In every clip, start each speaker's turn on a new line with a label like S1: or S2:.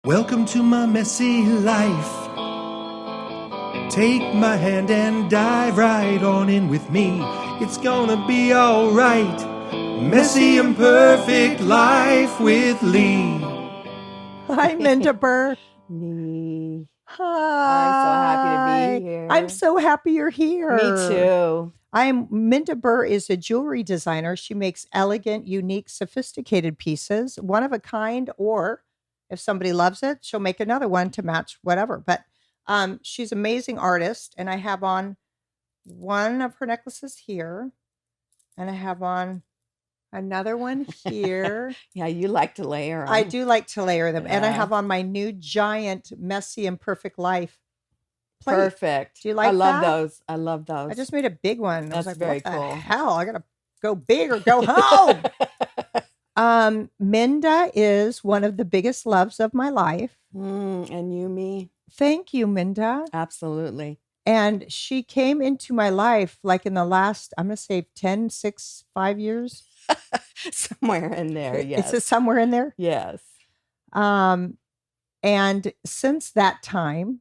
S1: Welcome to my messy life. Take my hand and dive right on in with me. It's gonna be alright. Messy imperfect life with Leigh.
S2: Hi, Minda Burr.
S3: Leigh.
S2: Hi.
S3: I'm so happy to be here.
S2: I'm so happy you're here.
S3: Me too.
S2: Minda Burr is a jewelry designer. She makes elegant, unique, sophisticated pieces, one of a kind, or if somebody loves it, she'll make another one to match whatever. But she's an amazing artist, and I have on one of her necklaces here, and I have on another one here.
S3: Yeah, you like to layer them.
S2: I do like to layer them. And I
S3: Yeah.
S2: have on my new giant, messy, imperfect life plate.
S3: Perfect.
S2: Do you like
S3: I love
S2: that?
S3: those. I love those.
S2: I just made a big one. I was
S3: That's
S2: like,
S3: very
S2: what the
S3: cool.
S2: hell? I got to go big or go home. Minda is one of the biggest loves of my life.
S3: And you, me?
S2: Thank you, Minda.
S3: Absolutely.
S2: And she came into my life like in the last, I'm going to say 10, 6, 5 years.
S3: Somewhere in there, yes.
S2: It's somewhere in there.
S3: Yes.
S2: And since that time,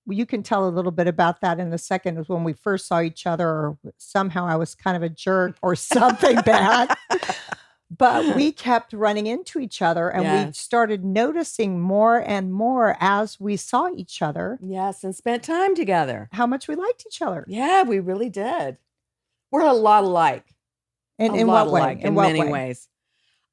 S2: you can tell a little bit about that in a second, is when we first saw each other, or somehow I was kind of a jerk or something bad. But we kept running into each other, and we started noticing more and more as we saw each other.
S3: Yes, and spent time together.
S2: How much we liked each other.
S3: Yeah, we really did. We're a lot alike.
S2: In what way?
S3: In many ways.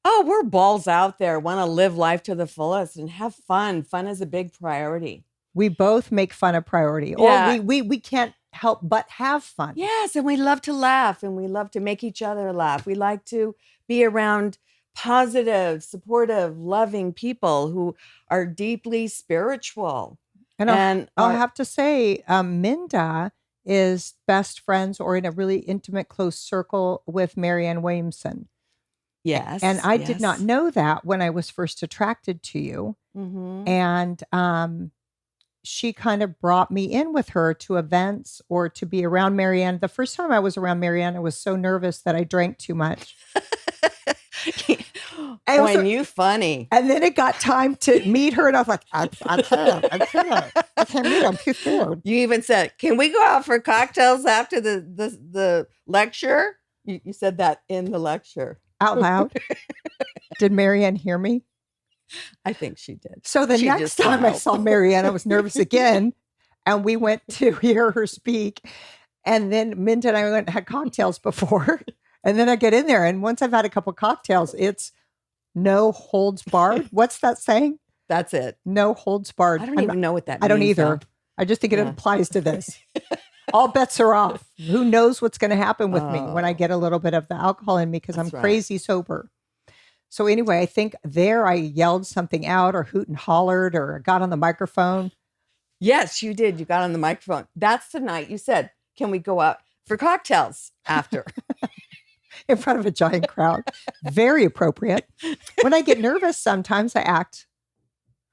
S3: Oh, we're balls out there, want to live life to the fullest and have fun. Fun is a big priority.
S2: We both make fun a priority.
S3: Yeah.
S2: Or we can't help but have fun.
S3: Yes, and we love to laugh, and we love to make each other laugh. We like to be around positive, supportive, loving people who are deeply spiritual.
S2: And I'll have to say, Minda is best friends or in a really intimate, close circle with Marianne Williamson.
S3: Yes.
S2: And I did not know that when I was first attracted to you.
S3: Mm-hmm.
S2: And she kind of brought me in with her to events or to be around Marianne. The first time I was around Marianne, I was so nervous that I drank too much.
S3: You funny.
S2: And then it got time to meet her, and I was like, I can't meet her. I'm too scared.
S3: You even said, "Can we go out for cocktails after the lecture?" You said that in the lecture
S2: out loud. Did Marianne hear me?
S3: I think she did.
S2: So the next time I saw Marianne, I was nervous again, and we went to hear her speak. And then Minda and I went and had cocktails before. And then I get in there, and once I've had a couple cocktails, it's no holds barred. What's that saying?
S3: That's it.
S2: No holds barred.
S3: I don't even know what that means.
S2: I don't either.
S3: Though.
S2: I just think it applies to this. All bets are off. Who knows what's going to happen with me when I get a little bit of the alcohol in me, because I'm crazy sober. So anyway, I think there I yelled something out or hoot and hollered or got on the microphone.
S3: Yes, you did. You got on the microphone. That's the night you said, "Can we go out for cocktails after?"
S2: In front of a giant crowd. Very appropriate. When I get nervous, sometimes I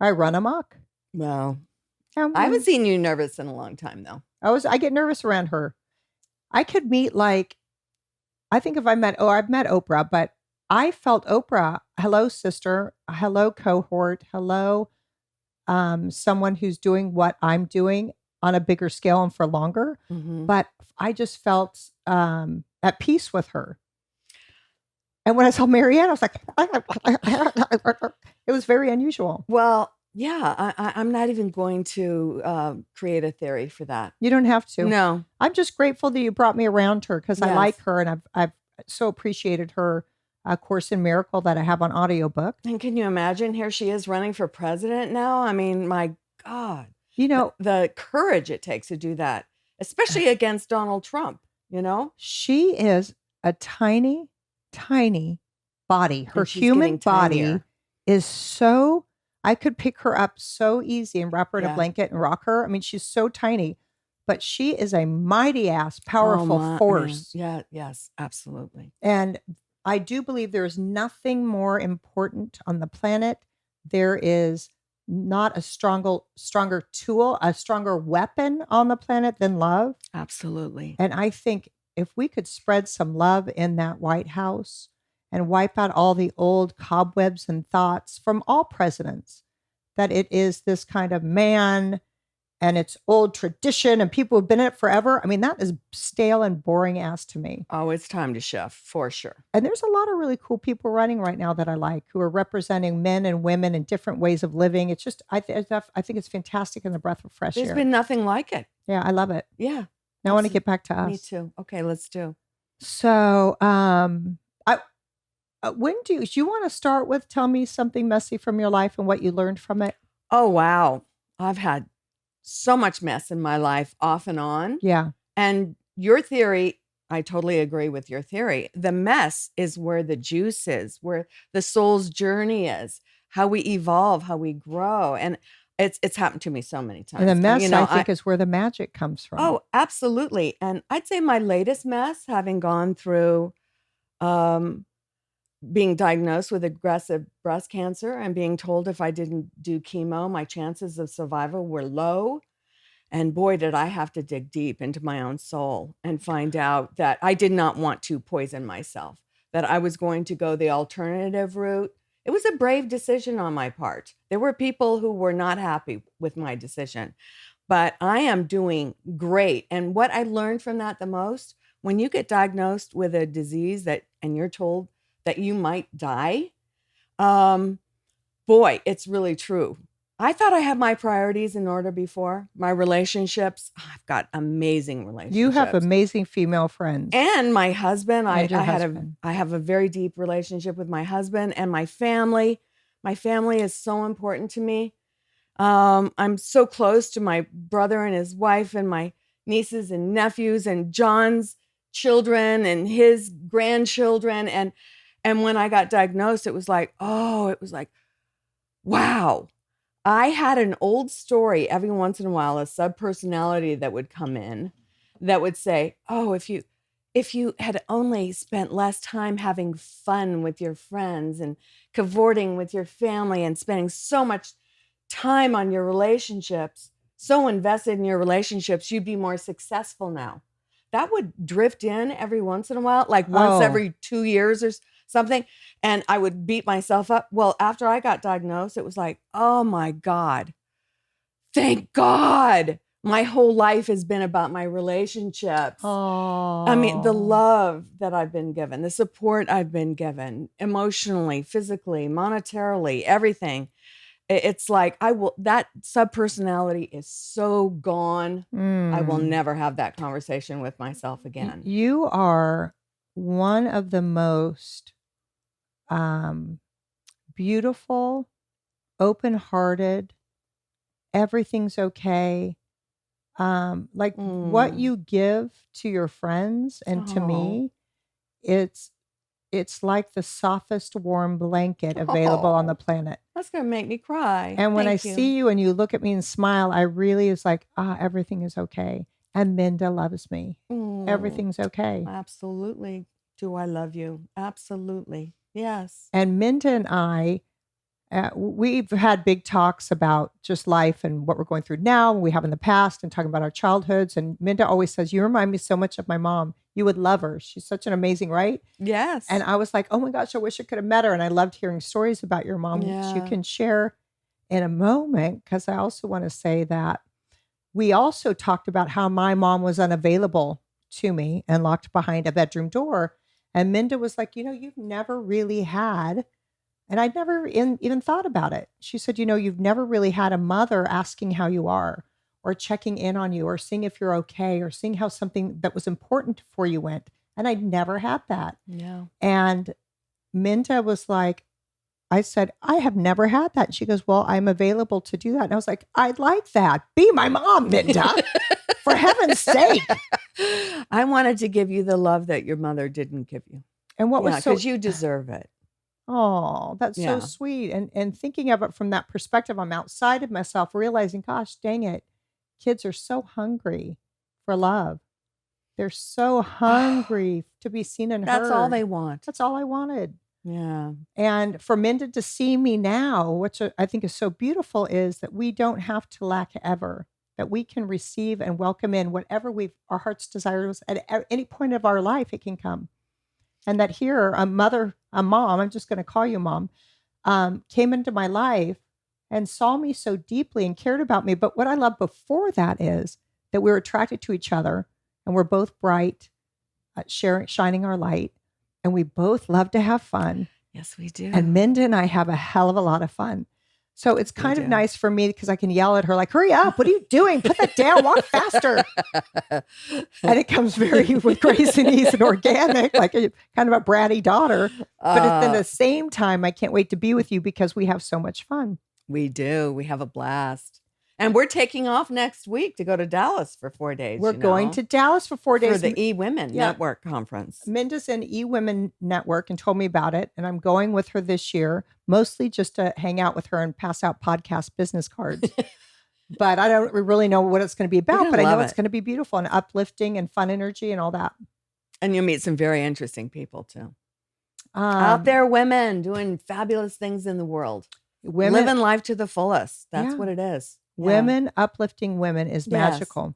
S2: run amok.
S3: Well, I haven't seen you nervous in a long time, though.
S2: I get nervous around her. I could meet I think if I've met Oprah, but I felt Oprah, hello sister, hello cohort, hello someone who's doing what I'm doing on a bigger scale and for longer.
S3: Mm-hmm.
S2: But I just felt at peace with her. And when I saw Marianne, I was like, it was very unusual.
S3: Well, yeah, I'm not even going to create a theory for that.
S2: You don't have to.
S3: No.
S2: I'm just grateful that you brought me around her, because I like her, and I've so appreciated her Course in Miracle that I have on audiobook.
S3: And can you imagine, here she is running for president now? I mean, my God.
S2: You know,
S3: the courage it takes to do that, especially against Donald Trump, you know?
S2: She is a tiny, tiny body. Her human body is so, I could pick her up so easy and wrap her in a blanket and rock her. I mean, she's so tiny, but she is a mighty ass, powerful force.
S3: Yeah, yes, absolutely.
S2: And I do believe there is nothing more important on the planet. There is not a stronger tool, a stronger weapon on the planet than love.
S3: Absolutely.
S2: And I think if we could spread some love in that White House and wipe out all the old cobwebs and thoughts from all presidents, that it is this kind of man and it's old tradition and people have been in it forever. I mean, that is stale and boring ass to me.
S3: Oh, it's time to shift for sure.
S2: And there's a lot of really cool people running right now that I like, who are representing men and women in different ways of living. It's just, I think it's fantastic and the breath of fresh
S3: There's
S2: air.
S3: been nothing like it.
S2: Yeah, I love it.
S3: Yeah.
S2: Now I want to get back to us.
S3: Me too. Okay, let's do.
S2: So, when do you want to start with? Tell me something messy from your life and what you learned from it.
S3: Oh, wow. I've had so much mess in my life off and on.
S2: Yeah.
S3: And your theory, I totally agree with your theory. The mess is where the juice is, where the soul's journey is, how we evolve, how we grow. And it's happened to me so many times.
S2: And the mess,
S3: You know,
S2: I think, is where the magic comes from.
S3: Oh, absolutely. And I'd say my latest mess, having gone through being diagnosed with aggressive breast cancer and being told if I didn't do chemo, my chances of survival were low. And boy, did I have to dig deep into my own soul and find out that I did not want to poison myself, that I was going to go the alternative route. It was a brave decision on my part. There were people who were not happy with my decision, but I am doing great. And what I learned from that the most, when you get diagnosed with a disease and you're told that you might die, boy, it's really true. I thought I had my priorities in order before. My relationships, I've got amazing relationships.
S2: You have amazing female friends.
S3: And my husband, I
S2: husband.
S3: have a very deep relationship with my husband and my family. My family is so important to me. I'm so close to my brother and his wife and my nieces and nephews and John's children and his grandchildren. And when I got diagnosed, it was like, wow. I had an old story every once in a while, a subpersonality that would come in that would say, oh, if you had only spent less time having fun with your friends and cavorting with your family and spending so much time on your relationships, so invested in your relationships, you'd be more successful now. That would drift in every once in a while, like once every 2 years or something. And I would beat myself up. Well, after I got diagnosed, it was like, oh my God, thank God. My whole life has been about my relationships.
S2: Oh.
S3: I mean, the love that I've been given, the support I've been given, emotionally, physically, monetarily, everything. It's like, that subpersonality is so gone. I will never have that conversation with myself again.
S2: You are one of the most beautiful, open-hearted, everything's okay. What you give to your friends and to me, it's like the softest warm blanket available on the planet.
S3: That's going to make me cry.
S2: And when
S3: Thank
S2: I
S3: you.
S2: see you and you look at me and smile, I really is like, everything is okay. And Minda loves me. Everything's okay.
S3: Absolutely. Do I love you? Absolutely. Yes.
S2: And Minda and I, we've had big talks about just life and what we're going through now, and we have in the past, and talking about our childhoods. And Minda always says, you remind me so much of my mom. You would love her. She's such an amazing, right?
S3: Yes.
S2: And I was like, oh my gosh, I wish I could have met her. And I loved hearing stories about your mom, which you can share in a moment. Because I also want to say that we also talked about how my mom was unavailable to me and locked behind a bedroom door. And Minda was like, you've never really had, and I'd never even thought about it. She said, you've never really had a mother asking how you are, or checking in on you, or seeing if you're okay, or seeing how something that was important for you went. And I'd never had that.
S3: Yeah.
S2: And Minda was like, I said, I have never had that. And she goes, well, I'm available to do that. And I was like, I'd like that. Be my mom, Minda. For heaven's sake.
S3: I wanted to give you the love that your mother didn't give you.
S2: And what was so,
S3: because you deserve it.
S2: Oh, that's so sweet. And thinking of it from that perspective, I'm outside of myself, realizing, gosh, dang it. Kids are so hungry for love. They're so hungry to be seen and heard.
S3: That's all they want.
S2: That's all I wanted.
S3: Yeah.
S2: And for Minda to see me now, which I think is so beautiful, is that we don't have to lack ever. That we can receive and welcome in whatever our heart's desires at any point of our life, it can come. And that here, a mom, I'm just going to call you mom, came into my life and saw me so deeply and cared about me. But what I love before that is that we were attracted to each other and we're both bright, shining our light, and we both love to have fun.
S3: Yes, we do.
S2: And Minda and I have a hell of a lot of fun. So it's kind of nice for me because I can yell at her like, hurry up, what are you doing? Put that down, walk faster. And it comes very with grace and ease and organic, like kind of a bratty daughter. But at the same time, I can't wait to be with you because we have so much fun.
S3: We do. We have a blast. And we're taking off next week to go to Dallas for 4 days.
S2: We're going to Dallas for 4 days.
S3: For the E-Women Network Conference.
S2: Minda's in E-Women Network and told me about it. And I'm going with her this year, mostly just to hang out with her and pass out podcast business cards. But I don't really know what it's going to be about. But I know it's going to be beautiful and uplifting and fun energy and all that.
S3: And you'll meet some very interesting people too. Out there, women doing fabulous things in the world. Women living life to the fullest. That's what it is.
S2: Women, uplifting women is magical.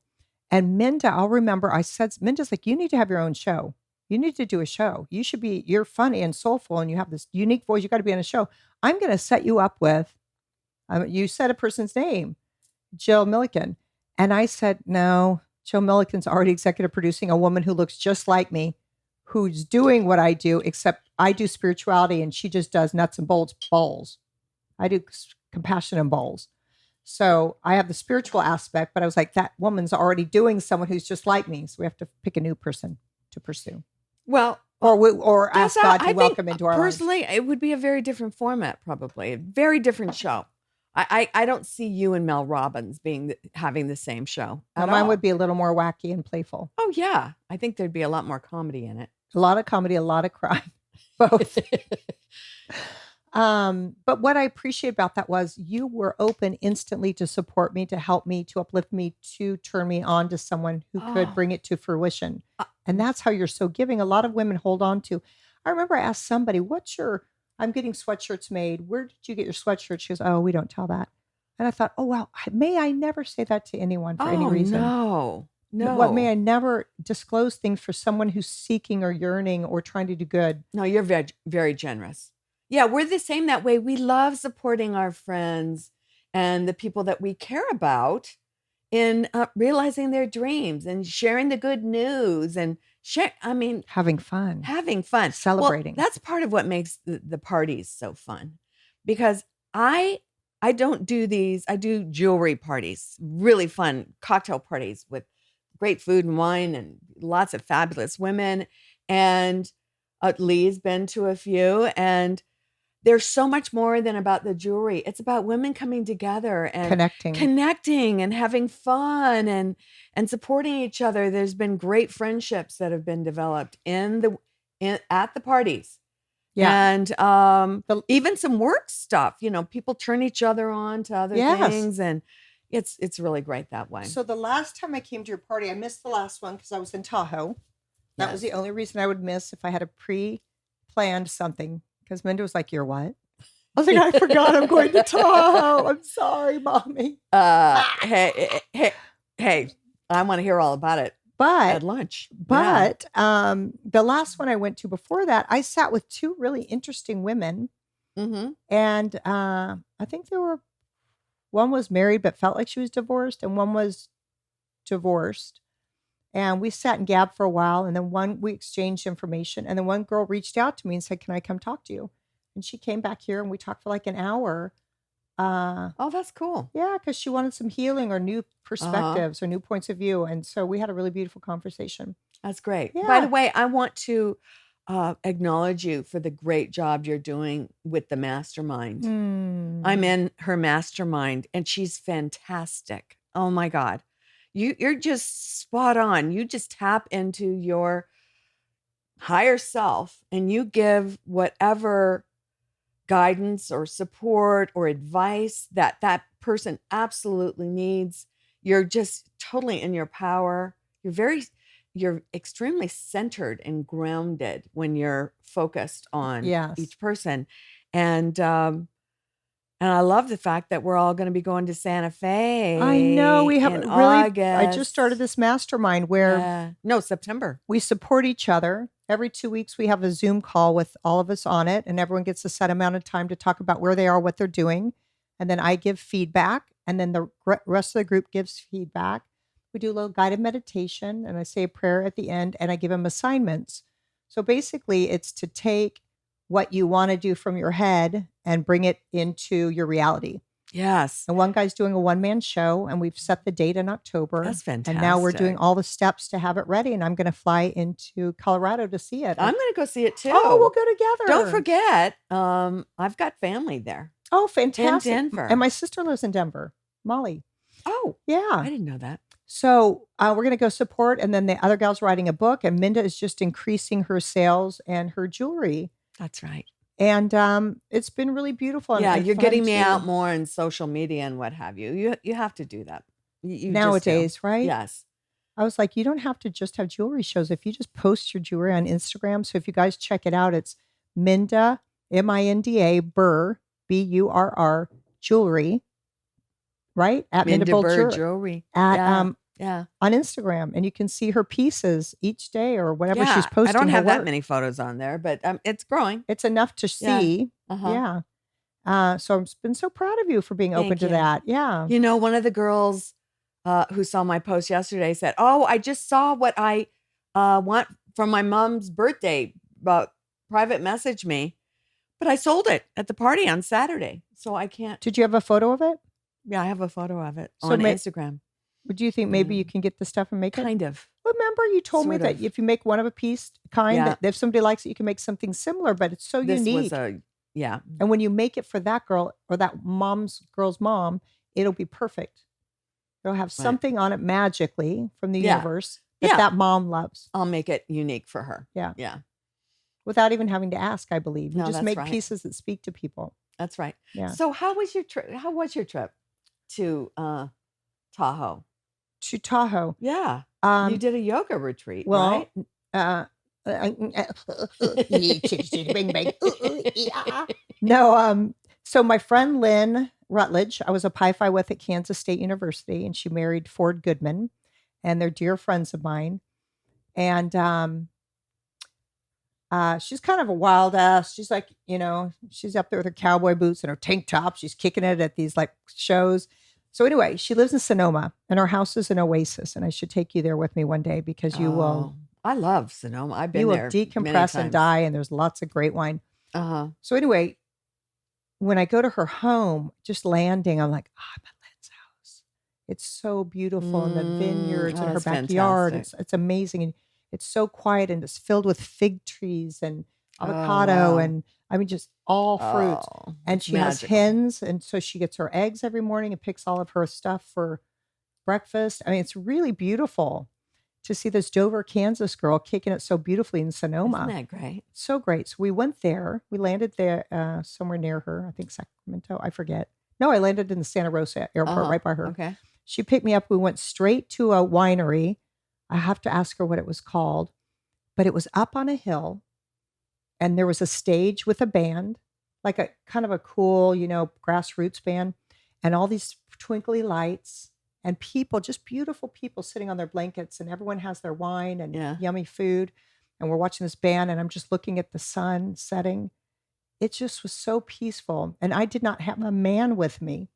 S2: And Minda, I'll remember Minda's like, you need to have your own show. You need to do a show. You're funny and soulful and you have this unique voice. You got to be on a show. I'm going to set you up with, you said a person's name, Jill Milliken. And I said, no, Jill Milliken's already executive producing a woman who looks just like me, who's doing what I do, except I do spirituality and she just does nuts and bolts balls. I do compassion and balls. So I have the spiritual aspect, but I was like, that woman's already doing someone who's just like me. So we have to pick a new person to pursue.
S3: Well,
S2: or ask God to welcome into our lives.
S3: Personally, it would be a very different format, probably a very different show. I don't see you and Mel Robbins having the same show.
S2: Mine would be a little more wacky and playful.
S3: Oh yeah, I think there'd be a lot more comedy in it.
S2: A lot of comedy, a lot of crime, both. But what I appreciate about that was you were open instantly to support me, to help me, to uplift me, to turn me on to someone who could bring it to fruition. And that's how you're so giving. A lot of women hold on to. I remember I asked somebody, I'm getting sweatshirts made. Where did you get your sweatshirt? She goes, oh, we don't tell that. And I thought, oh, wow, may I never say that to anyone for any reason?
S3: No.
S2: May I never disclose things for someone who's seeking or yearning or trying to do good?
S3: No, you're very, very generous. Yeah, we're the same that way. We love supporting our friends and the people that we care about in realizing their dreams and sharing the good news and
S2: having fun,
S3: Well,
S2: celebrating.
S3: that's part of what makes the parties so fun, because I don't do these. I do jewelry parties, really fun cocktail parties with great food and wine and lots of fabulous women. And Leigh's been to a few, and there's so much more than about the jewelry. It's about women coming together and connecting and having fun and supporting each other. There's been great friendships that have been developed at the parties. Yeah. And even some work stuff, people turn each other on to other things, and it's really great that way.
S2: So the last time I came to your party, I missed the last one because I was in Tahoe. That was the only reason I would miss if I had a pre-planned something. Because Minda was like, you're what? I was like, I forgot I'm going to Tahoe. I'm sorry, mommy.
S3: Hey, I want to hear all about it at lunch.
S2: But the last one I went to before that, I sat with two really interesting women. Mm-hmm. And I think one was married but felt like she was divorced, and one was divorced. And we sat and gabbed for a while. And then we exchanged information. And then one girl reached out to me and said, can I come talk to you? And she came back here and we talked for like an hour.
S3: Oh, that's cool.
S2: Yeah, because she wanted some healing or new perspectives or new points of view. And so we had a really beautiful conversation.
S3: That's great.
S2: Yeah.
S3: By the way, I want to acknowledge you for the great job you're doing with the Mastermind. I'm in her Mastermind and she's fantastic. Oh my God. You're just spot on. You just tap into your higher self and you give whatever guidance or support or advice that person absolutely needs. You're just totally in your power. You're extremely centered and grounded when you're focused on each person. And I love the fact that we're all going to be going to Santa Fe.
S2: I know we have
S3: August.
S2: I just started this mastermind where
S3: September.
S2: We support each other. Every 2 weeks we have a Zoom call with all of us on it, and everyone gets a set amount of time to talk about where they are, what they're doing. and then I give feedback, and then the rest of the group gives feedback. We do a little guided meditation, and I say a prayer at the end, and I give them assignments. So basically, it's to take what you want to do from your head and bring it into your reality.
S3: Yes.
S2: And one guy's doing a one-man show, and we've set the date in October.
S3: That's fantastic.
S2: And now we're doing all the steps to have it ready, and I'm going to fly into Colorado to see it.
S3: I'm going to go see it too.
S2: Oh, we'll go together.
S3: Don't forget, I've got family there.
S2: Oh, fantastic.
S3: In Denver.
S2: And my sister lives in Denver, Molly.
S3: Oh,
S2: yeah.
S3: I didn't know that.
S2: So we're going to go support. And then the other gal's writing a book, and Minda is just increasing her sales and her jewelry.
S3: That's right.
S2: And it's been really beautiful.
S3: Yeah,
S2: and
S3: you're
S2: fun
S3: getting me
S2: too.
S3: out more in social media and what have you. You have to do that. You
S2: Nowadays,
S3: just do.
S2: right?
S3: Yes.
S2: I was like, you don't have to just have jewelry shows. If you just post your jewelry on Instagram. So if you guys check it out, it's Minda, Minda Burr, Burr jewelry, right? At
S3: Minda
S2: Burr
S3: Burr jewelry.
S2: At,
S3: yeah.
S2: on Instagram. And you can see her pieces each day or whatever
S3: Yeah,
S2: she's posting.
S3: I don't
S2: her
S3: have that
S2: work.
S3: many photos on there, but it's growing.
S2: It's enough to see.
S3: Uh-huh.
S2: Yeah. So I've been so proud of you for being open
S3: Thank
S2: to
S3: you.
S2: that. Yeah.
S3: You know, one of the girls who saw my post yesterday said, "Oh, I just saw what I want from my mom's birthday. Private message me, but I sold it at the party on Saturday, so I can't."
S2: Did you have a photo of it?
S3: Yeah, I have a photo of it
S2: So
S3: on Instagram.
S2: Do you think maybe you can get the stuff and make it?
S3: Kind of.
S2: Remember, you told me
S3: Sort
S2: that
S3: of.
S2: if you make one of a piece that if somebody likes it, you can make something similar, but it's so
S3: This
S2: unique.
S3: was yeah.
S2: And when you make it for that girl or that girl's mom, it'll be perfect. It'll have something on it magically from the universe that mom loves.
S3: I'll make it unique for her.
S2: Yeah.
S3: Yeah.
S2: Without even having to ask, I believe. You
S3: No,
S2: just
S3: that's
S2: make
S3: right.
S2: pieces that speak to people.
S3: That's right.
S2: Yeah.
S3: So how was your trip? How was your trip to Tahoe?
S2: To Tahoe.
S3: Yeah. You did a yoga retreat,
S2: Well,
S3: right?
S2: No, so my friend Lynn Rutledge, I was a Pi Phi with at Kansas State University, and she married Ford Goodman, and they're dear friends of mine. And she's kind of a wild ass. She's like, she's up there with her cowboy boots and her tank top. She's kicking it at these like shows. So anyway, she lives in Sonoma, and our house is an oasis. And I should take you there with me one day because you will.
S3: I love Sonoma. I've been
S2: You will
S3: there.
S2: decompress and die, and there's lots of great wine. So anyway, when I go to her home, just landing, I'm like, I'm at Lynn's house. It's so beautiful, and the vineyards and her
S3: that's
S2: backyard.
S3: fantastic.
S2: It's amazing, and it's so quiet, and it's filled with fig trees and avocado,
S3: wow.
S2: and I mean just all fruits.
S3: Oh,
S2: And
S3: it's
S2: she has
S3: magical.
S2: hens, and so she gets her eggs every morning and picks all of her stuff for breakfast. I mean, it's really beautiful to see this Dover, Kansas girl kicking it so beautifully in Sonoma.
S3: Isn't that great?
S2: So great. So we went there. We landed there somewhere near her. I think Sacramento. I forget. No, I landed in the Santa Rosa airport right by her.
S3: Okay.
S2: She picked me up. We went straight to a winery. I have to ask her what it was called, but it was up on a hill, and there was a stage with a band, like a kind of a cool, grassroots band, and all these twinkly lights. And people, just beautiful people sitting on their blankets, and everyone has their wine and yummy food. And we're watching this band, and I'm just looking at the sun setting. It just was so peaceful. And I did not have a man with me.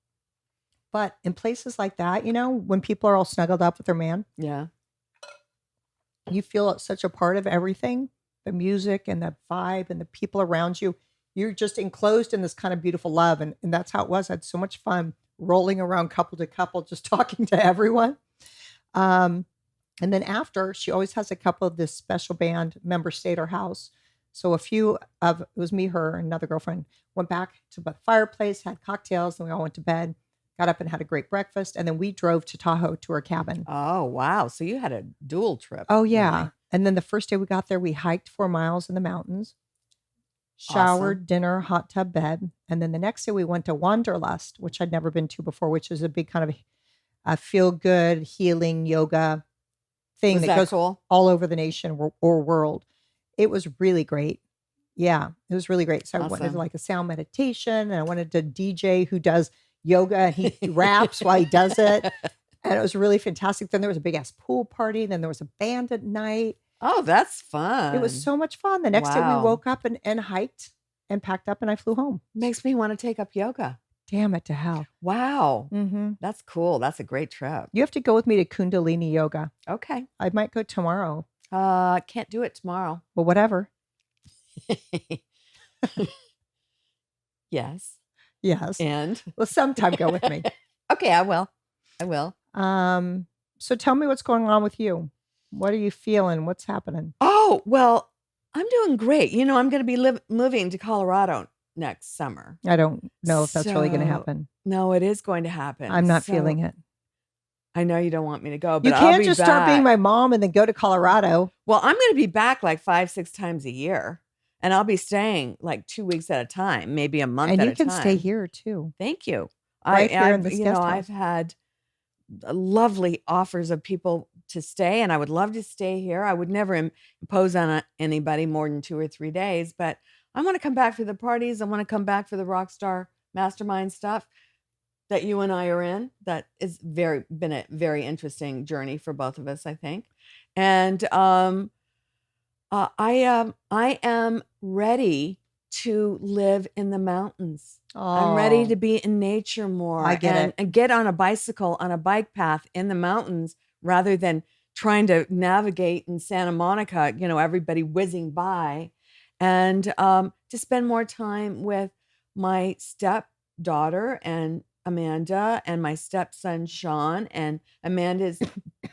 S2: But in places like that, when people are all snuggled up with their man, you feel such a part of everything, the music and the vibe and the people around you. You're just enclosed in this kind of beautiful love. And that's how it was. I had so much fun rolling around couple to couple, just talking to everyone. And then after, she always has a couple of this special band members stay at her house. So it was me, her, and another girlfriend, went back to the fireplace, had cocktails, and we all went to bed, got up and had a great breakfast. And then we drove to Tahoe to her cabin.
S3: Oh, wow. So you had a dual trip.
S2: Oh, yeah.
S3: Really?
S2: And then the first day we got there, we hiked 4 miles in the mountains, showered, dinner, hot tub, bed. And then the next day we went to Wanderlust, which I'd never been to before, which is a big kind of a feel-good, healing yoga thing that goes
S3: cool?
S2: all over the nation or world. It was really great. Yeah, it was really great. So I wanted like a sound meditation, and I wanted a DJ who does yoga, and he raps while he does it. And it was really fantastic. Then there was a big ass pool party. Then there was a band at night.
S3: Oh, that's fun.
S2: It was so much fun. The next day we woke up and hiked and packed up, and I flew home.
S3: Makes me want to take up yoga.
S2: Damn it to hell.
S3: Wow.
S2: Mm-hmm.
S3: That's cool. That's a great trip.
S2: You have to go with me to Kundalini yoga.
S3: Okay.
S2: I might go tomorrow.
S3: Can't do it tomorrow.
S2: Well, whatever.
S3: Yes.
S2: Yes.
S3: And
S2: Well, sometime go with me.
S3: okay, I will. I will.
S2: So tell me what's going on with you. What are you feeling? What's happening?
S3: Oh, well, I'm doing great. You know, I'm going to be moving to Colorado next summer.
S2: I don't know if that's really going to
S3: So-
S2: happen.
S3: No, it is going to happen.
S2: I'm not
S3: So,
S2: feeling it.
S3: I know you don't want me to go, but
S2: You
S3: I'll
S2: can't
S3: be
S2: just
S3: back.
S2: start being my mom and then go to Colorado.
S3: Well, I'm going to be back like 5-6 times a year, and I'll be staying like 2 weeks at a time, maybe a month
S2: And
S3: at
S2: you
S3: a
S2: can
S3: time.
S2: stay here too.
S3: Thank you.
S2: Right here in this
S3: you
S2: guest
S3: know,
S2: house.
S3: I've had lovely offers of people to stay, and I would love to stay here. I would never impose on anybody more than 2 or 3 days, but I want to come back for the parties. I want to come back for the Rockstar Mastermind stuff that you and I are in. That is been a very interesting journey for both of us, I think. And I am ready to live in the mountains. I'm ready to be in nature more.
S2: I get it.
S3: And get on a bicycle on a bike path in the mountains rather than trying to navigate in Santa Monica, you know, everybody whizzing by. And to spend more time with my stepdaughter and Amanda and my stepson Sean and Amanda's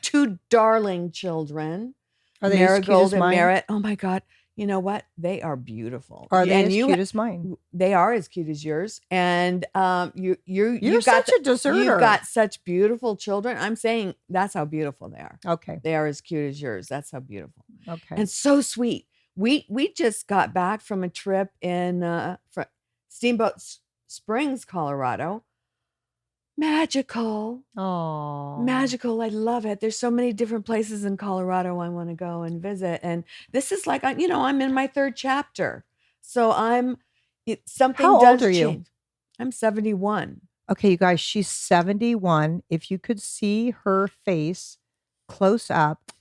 S3: 2 darling children.
S2: Are they as cute
S3: Marigold
S2: as
S3: and
S2: mine?
S3: Merritt. Oh my God. You know what? They are beautiful.
S2: Are they
S3: And
S2: as
S3: you
S2: cute as mine?
S3: They are as cute as yours. And
S2: You're
S3: you've
S2: such
S3: got
S2: a deserter.
S3: You've got such beautiful children. I'm saying that's how beautiful they are.
S2: Okay.
S3: They are as cute as yours. That's how beautiful.
S2: Okay.
S3: And so sweet. We just got back from a trip in Steamboat Springs, Colorado. Magical.
S2: Oh,
S3: Magical. I love it. There's so many different places in Colorado I want to go and visit. And this is like, you know, I'm in my 3rd chapter. So something
S2: How
S3: does
S2: old are you?
S3: change. I'm 71.
S2: Okay, you guys, she's 71. If you could see her face close up,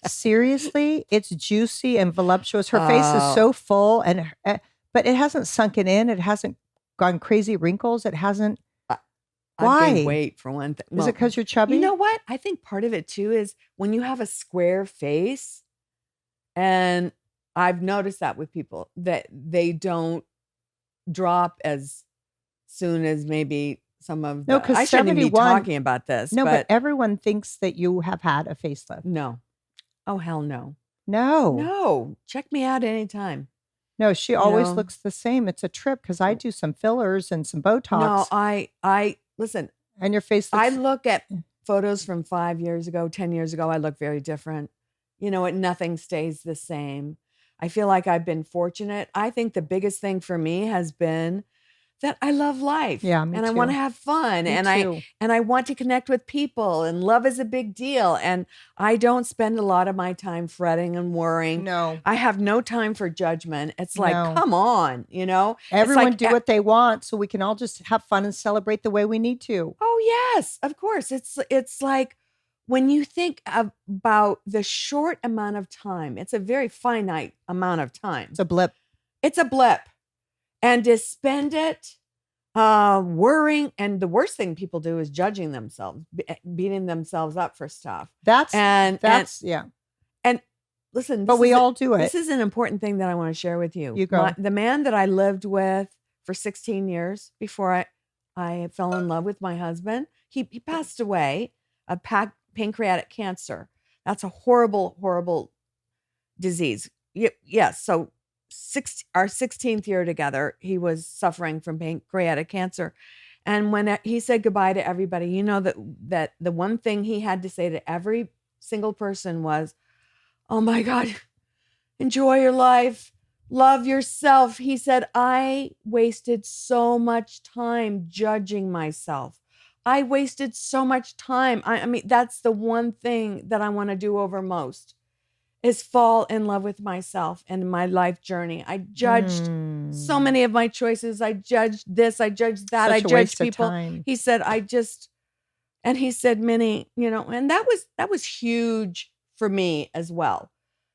S2: seriously, it's juicy and voluptuous. Her face is
S3: Oh.
S2: so full, but it hasn't sunken in. It hasn't gone crazy wrinkles. It hasn't.
S3: I've
S2: Why?
S3: gained weight for one thing.
S2: Is it because you're chubby?
S3: You know what? I think part of it too is when you have a square face, and I've noticed that with people that they don't drop as soon as maybe some of
S2: No,
S3: the,
S2: 'cause
S3: I shouldn't be
S2: 71
S3: talking about this,
S2: No, but
S3: but
S2: everyone thinks that you have had a facelift.
S3: no. Oh, hell no.
S2: No,
S3: No. Check me out anytime.
S2: no, she always
S3: know.
S2: looks the same. It's a trip because I do some fillers and some Botox,
S3: No, I listen,
S2: and your face
S3: I
S2: looks.
S3: look at photos from 5 years ago, 10 years ago. I look very different. You know, nothing stays the same. I feel like I've been fortunate. I think the biggest thing for me has been that I love life.
S2: Yeah, me
S3: and I want to
S2: too.
S3: have fun.
S2: Me
S3: and
S2: too.
S3: I want to connect with people, and love is a big deal. And I don't spend a lot of my time fretting and worrying.
S2: No,
S3: I have no time for judgment. It's like,
S2: No.
S3: come on, you know? It's
S2: everyone
S3: like,
S2: do what they want, so we can all just have fun and celebrate the way we need to.
S3: oh yes, of course. It's like when you think about the short amount of time, it's a very finite amount of time.
S2: It's a blip.
S3: It's a blip. And to spend it worrying, and the worst thing people do is judging themselves, beating themselves up for stuff.
S2: That's
S3: And
S2: yeah.
S3: listen,
S2: But
S3: this
S2: we
S3: is
S2: all do it.
S3: This is an important thing that I want to share with you.
S2: You go.
S3: The man that I lived with for 16 years before I fell in love with my husband, he passed away of pancreatic cancer. That's a horrible, horrible disease. Yes. So our 16th year together, he was suffering from pancreatic cancer. And when he said goodbye to everybody, you know, that the one thing he had to say to every single person was, oh my God, enjoy your life. Love yourself. He said, I wasted so much time judging myself. I wasted so much time. I mean, that's the one thing that I want to do over most is fall in love with myself and my life journey. I judged so many of my choices. I judged this. I judged that.
S2: Such
S3: I
S2: a
S3: judged
S2: waste of
S3: people.
S2: time.
S3: He said, and he said, Minnie, you know, and that was huge for me as well,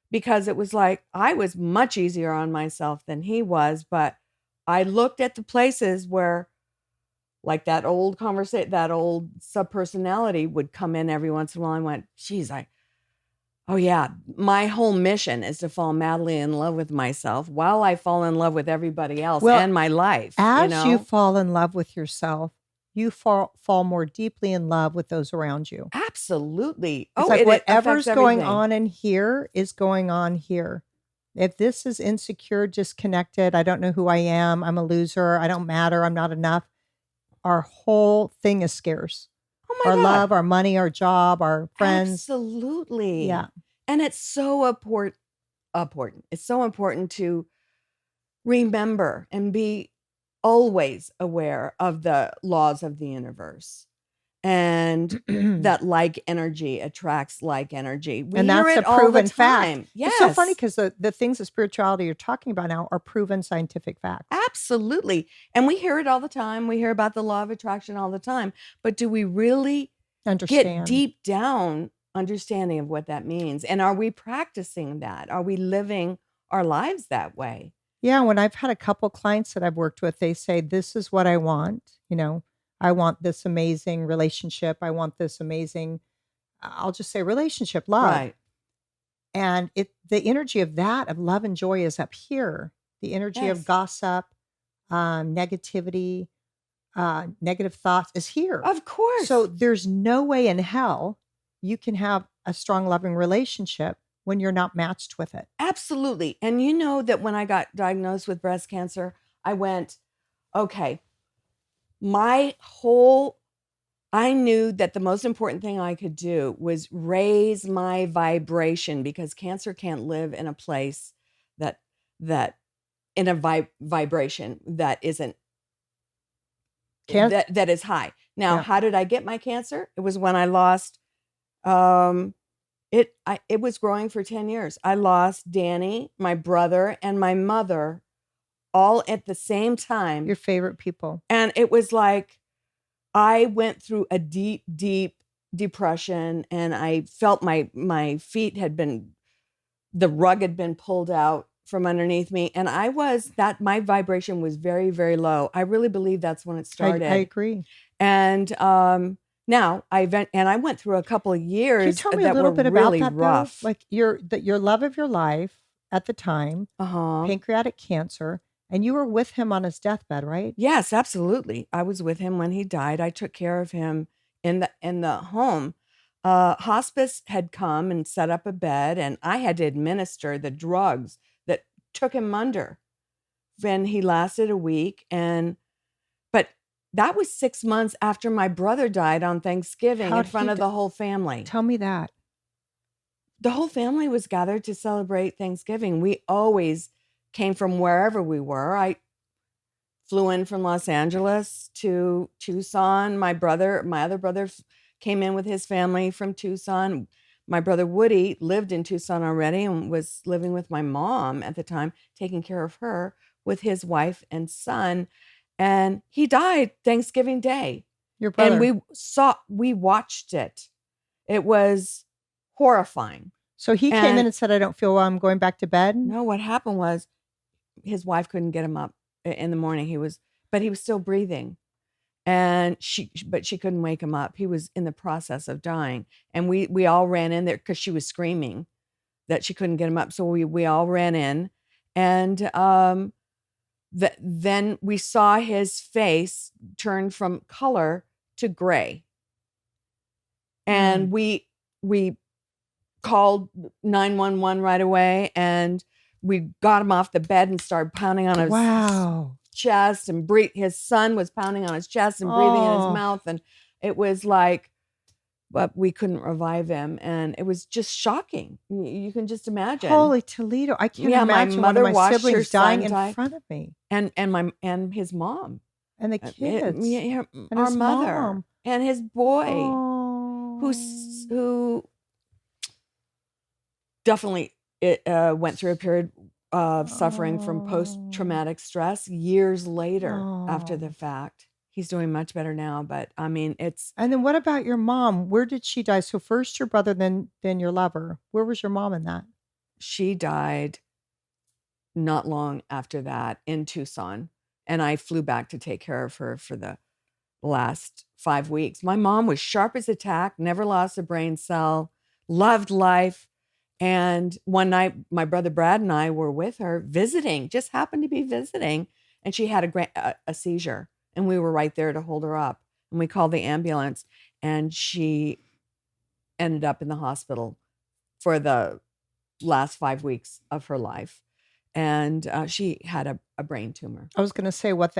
S3: because it was like, I was much easier on myself than he was, but I looked at the places where like that old that old subpersonality would come in every once in a while. I went, geez, oh yeah, my whole mission is to fall madly in love with myself while I fall in love with everybody else and my life.
S2: As you fall in love with yourself, you fall more deeply in love with those around you.
S3: Absolutely.
S2: It's like whatever's going on in here is going on here. If this is insecure, disconnected, I don't know who I am, I'm a loser, I don't matter, I'm not enough, our whole thing is scarce.
S3: Oh my
S2: our
S3: God.
S2: Love, our money, our job, our friends.
S3: Absolutely.
S2: Yeah.
S3: And it's so important. It's so important to remember and be always aware of the laws of the universe, and that like energy attracts like energy. We
S2: and
S3: hear
S2: that's
S3: it
S2: a proven
S3: all the time.
S2: fact.
S3: Yes.
S2: It's so funny because the things of spirituality you're talking about now are proven scientific facts.
S3: Absolutely. And we hear it all the time. We hear about the law of attraction all the time. But do we really get deep down understanding of what that means? And are we practicing that? Are we living our lives that way?
S2: Yeah, when I've had a couple clients that I've worked with, they say, this is what I want. I want this amazing relationship. I want this amazing, I'll just say relationship, love.
S3: Right.
S2: And the energy of that, of love and joy is up here. The energy of gossip, negativity, negative thoughts is here.
S3: Of course.
S2: So there's no way in hell you can have a strong, loving relationship when you're not matched with it.
S3: Absolutely. And you know that when I got diagnosed with breast cancer, I went, okay, I knew that the most important thing I could do was raise my vibration, because cancer can't live in a place that in a vibration that isn't that is high. Now, how did I get my cancer? It was when I lost it was growing for 10 years. I lost Danny, my brother, and my mother all at the same time.
S2: Your favorite people.
S3: And it was like I went through a deep, deep depression, and I felt my feet the rug had been pulled out from underneath me. And my vibration was very, very low. I really believe that's when it started.
S2: I agree.
S3: And now I went through a couple of years.
S2: Can you tell me a little bit
S3: really
S2: about that,
S3: rough.
S2: Though? Like your love of your life at the time, pancreatic cancer, and you were with him on his deathbed, right?
S3: Yes, absolutely. I was with him when he died. I took care of him in the home. Hospice had come and set up a bed, and I had to administer the drugs that took him under. Then he lasted a week, but that was 6 months after my brother died on Thanksgiving in front of the whole family.
S2: Tell me that.
S3: The whole family was gathered to celebrate Thanksgiving. We always came from wherever we were. I flew in from Los Angeles to Tucson. My other brother came in with his family from Tucson. My brother Woody lived in Tucson already and was living with my mom at the time, taking care of her with his wife and son. And he died Thanksgiving Day.
S2: Your brother.
S3: And we watched it. It was horrifying.
S2: So he came in and said, I don't feel well, I'm going back to bed?
S3: No, what happened was his wife couldn't get him up in the morning. But he was still breathing. And she couldn't wake him up. He was in the process of dying. And we all ran in there because she was screaming that she couldn't get him up. So we all ran in, and then we saw his face turn from color to gray. And we called 911 right away, and we got him off the bed and started pounding on his chest, and his son was pounding on his chest and breathing in his mouth. And it was like, but we couldn't revive him. And it was just shocking. You can just imagine.
S2: Holy Toledo. I can't imagine
S3: my mother
S2: one of my
S3: watched
S2: siblings
S3: her
S2: dying
S3: son
S2: in front of me.
S3: And his mom.
S2: And the kids.
S3: And
S2: and
S3: our
S2: his
S3: mother.
S2: mom.
S3: And his boy.
S2: Oh.
S3: Who definitely went through a period of suffering from post-traumatic stress years later after the fact. He's doing much better now, but I mean, it's...
S2: And then what about your mom? Where did she die? So first your brother, then your lover. Where was your mom in that?
S3: She died not long after that in Tucson. And I flew back to take care of her for the the last 5 weeks. My mom was sharp as a tack, never lost a brain cell, loved life. And one night, my brother Brad and I were with her visiting, just happened to be visiting, and she had a seizure. And we were right there to hold her up. And we called the ambulance, and she ended up in the hospital for the last 5 weeks of her life. And she had a brain tumor.
S2: I was going to say what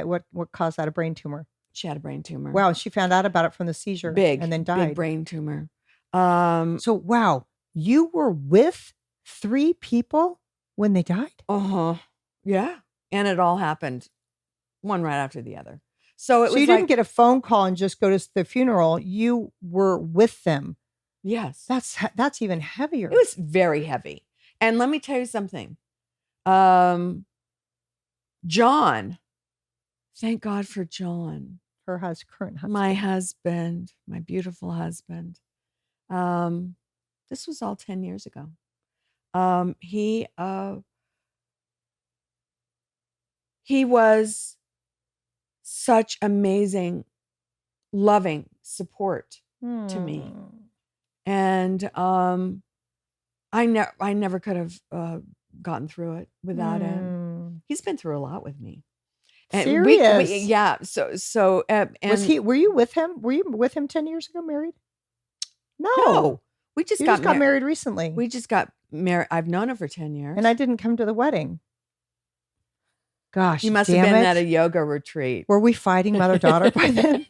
S2: caused that, a brain tumor?
S3: She had a brain tumor.
S2: Wow. She found out about it from the seizure and then died.
S3: Big brain tumor.
S2: So, wow. You were with 3 people when they died?
S3: Uh-huh. Yeah. And it all happened one right after the other. So it was
S2: you didn't get a phone call and just go to the funeral. You were with them.
S3: Yes.
S2: That's even heavier.
S3: It was very heavy. And let me tell you something. John, thank God for John.
S2: Her current husband.
S3: My husband, my beautiful husband. This was all 10 years ago. He was such amazing, loving support to me. And I never could have gotten through it without him. He's been through a lot with me. And
S2: serious?
S3: Yeah. So and
S2: were you with him? Were you with him 10 years ago, married?
S3: No. We just got
S2: married recently.
S3: We just got married. I've known him for 10 years.
S2: And I didn't come to the wedding. Gosh,
S3: you must have been at a yoga retreat.
S2: Were we fighting mother-daughter by then?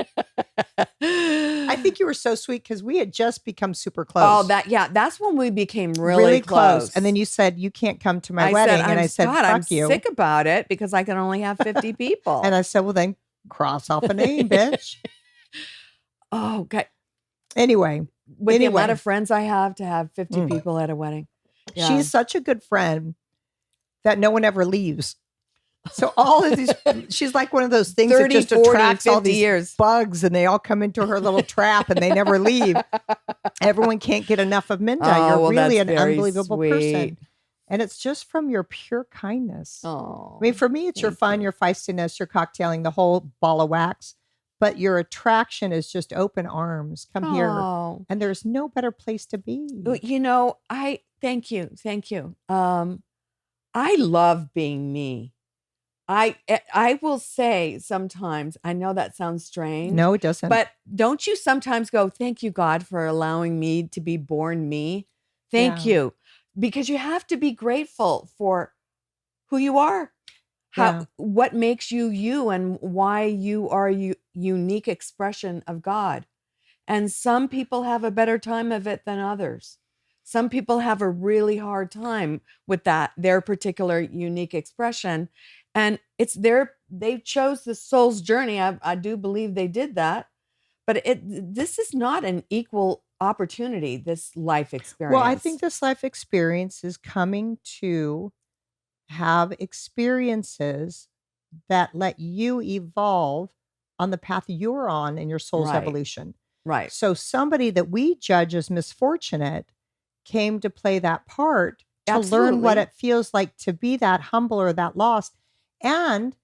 S2: I think you were so sweet because we had just become super close.
S3: Oh, that's when we became really close.
S2: And then you said, you can't come to my wedding. And I said,
S3: God,
S2: fuck you.
S3: I'm sick about it because I can only have 50 people.
S2: And I said, well, then cross off a name, bitch.
S3: Oh, okay.
S2: Anyway.
S3: With the amount of friends I have to have 50 people at a wedding. Yeah.
S2: She's such a good friend that no one ever leaves. So all of these, she's like one of those things 30, that just 40, attracts all these bugs, and they all come into her little trap and they never leave. Everyone can't get enough of Minda. You're really an unbelievable person. And it's just from your pure kindness.
S3: Oh,
S2: I mean, for me, it's your fun, your feistiness, your cocktailing, the whole ball of wax. But your attraction is just open arms. Come here. And there's no better place to be.
S3: You know, thank you. Thank you. I love being me. I will say sometimes, I know that sounds strange.
S2: No, it doesn't.
S3: But don't you sometimes go, thank you, God, for allowing me to be born me? Thank you. Because you have to be grateful for who you are. What makes you you and why you are a unique expression of God. And some people have a better time of it than others. Some people have a really hard time with their particular unique expression. And they chose the soul's journey. I do believe they did that. But this is not an equal opportunity, this life experience.
S2: Well, I think this life experience is coming to have experiences that let you evolve on the path you're on in your soul's evolution.
S3: Right.
S2: So somebody that we judge as misfortunate came to play that part to learn what it feels like to be that humble or that lost, and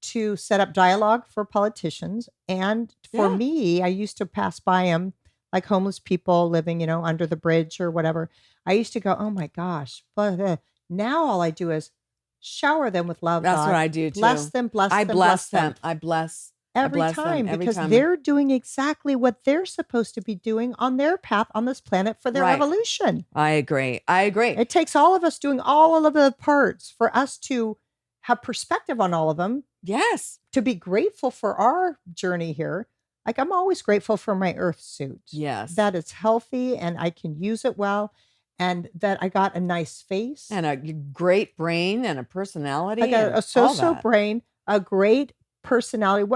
S2: to set up dialogue for politicians. And for me, I used to pass by them like homeless people living, under the bridge or whatever. I used to go, oh my gosh. But now all I do is shower them with love.
S3: That's
S2: God.
S3: what I do too.
S2: Bless them, bless them,
S3: bless them. I bless
S2: every time because they're doing exactly what they're supposed to be doing on their path on this planet for their evolution.
S3: I agree. It
S2: takes all of us doing all of the parts for us to have perspective on all of them.
S3: Yes.
S2: To be grateful for our journey here. Like I'm always grateful for my earth suit.
S3: Yes.
S2: That it's healthy and I can use it well. And that I got a nice face.
S3: And a great brain and a personality.
S2: I got a so-so brain, a great personality.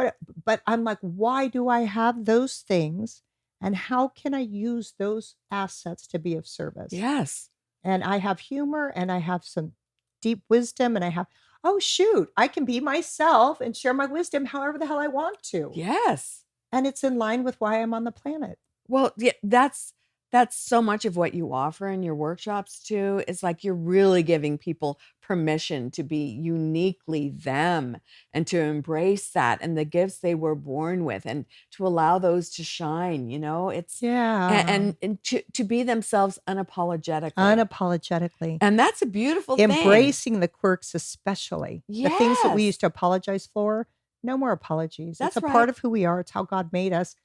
S2: But I'm like, why do I have those things? And how can I use those assets to be of service?
S3: Yes.
S2: And I have humor and I have some deep wisdom and I have, oh, shoot, I can be myself and share my wisdom however the hell I want to.
S3: Yes.
S2: And it's in line with why I'm on the planet.
S3: Well, yeah, that's that's so much of what you offer in your workshops too. It's like you're really giving people permission to be uniquely them and to embrace that and the gifts they were born with and to allow those to shine, it's
S2: Yeah.
S3: and to be themselves unapologetically.
S2: Unapologetically.
S3: And that's a beautiful thing.
S2: Embracing the quirks, especially the things that we
S3: Yes.
S2: used to apologize for. No more apologies.
S3: That's
S2: it's a
S3: right.
S2: part of who we are. It's how God made us.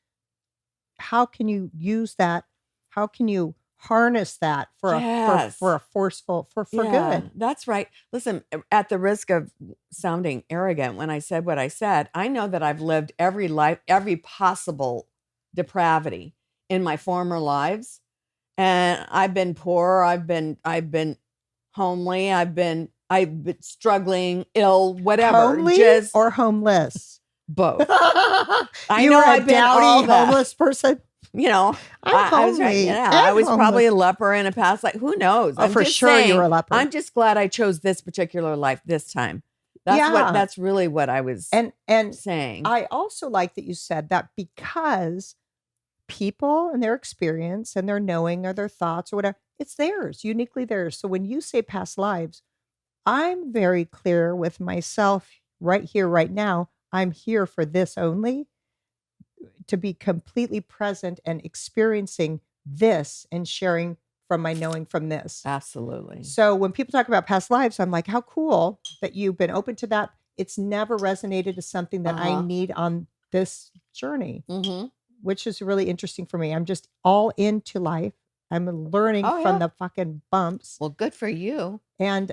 S2: How can you use that? How can you harness that for
S3: Yes.
S2: a forceful for
S3: Yeah,
S2: good?
S3: that's right. Listen, at the risk of sounding arrogant when I said what I said, I know that I've lived every life, every possible depravity in my former lives. And I've been poor, I've been homely, I've been struggling, ill, whatever.
S2: Homely
S3: Just
S2: or homeless?
S3: both. I
S2: You
S3: know
S2: were a
S3: I've been all
S2: dowdy
S3: that.
S2: homeless person.
S3: I'm I was right.
S2: homely
S3: Yeah,
S2: and
S3: I was probably a
S2: homeless.
S3: leper in a past life. Who knows?
S2: Oh,
S3: I'm
S2: for
S3: just
S2: sure you were a
S3: saying,
S2: leper.
S3: I'm just glad I chose this particular life this time. That's really what I was
S2: and
S3: saying.
S2: I also like that you said that because people and their experience and their knowing or their thoughts or whatever, it's theirs, uniquely theirs. So when you say past lives, I'm very clear with myself right here, right now. I'm here for this only, to be completely present and experiencing this and sharing from my knowing from this.
S3: Absolutely.
S2: So when people talk about past lives, I'm like, how cool that you've been open to that. It's never resonated as something that I need on this journey, which is really interesting for me. I'm just all into life. I'm learning from the fucking bumps.
S3: Well, good for you.
S2: And,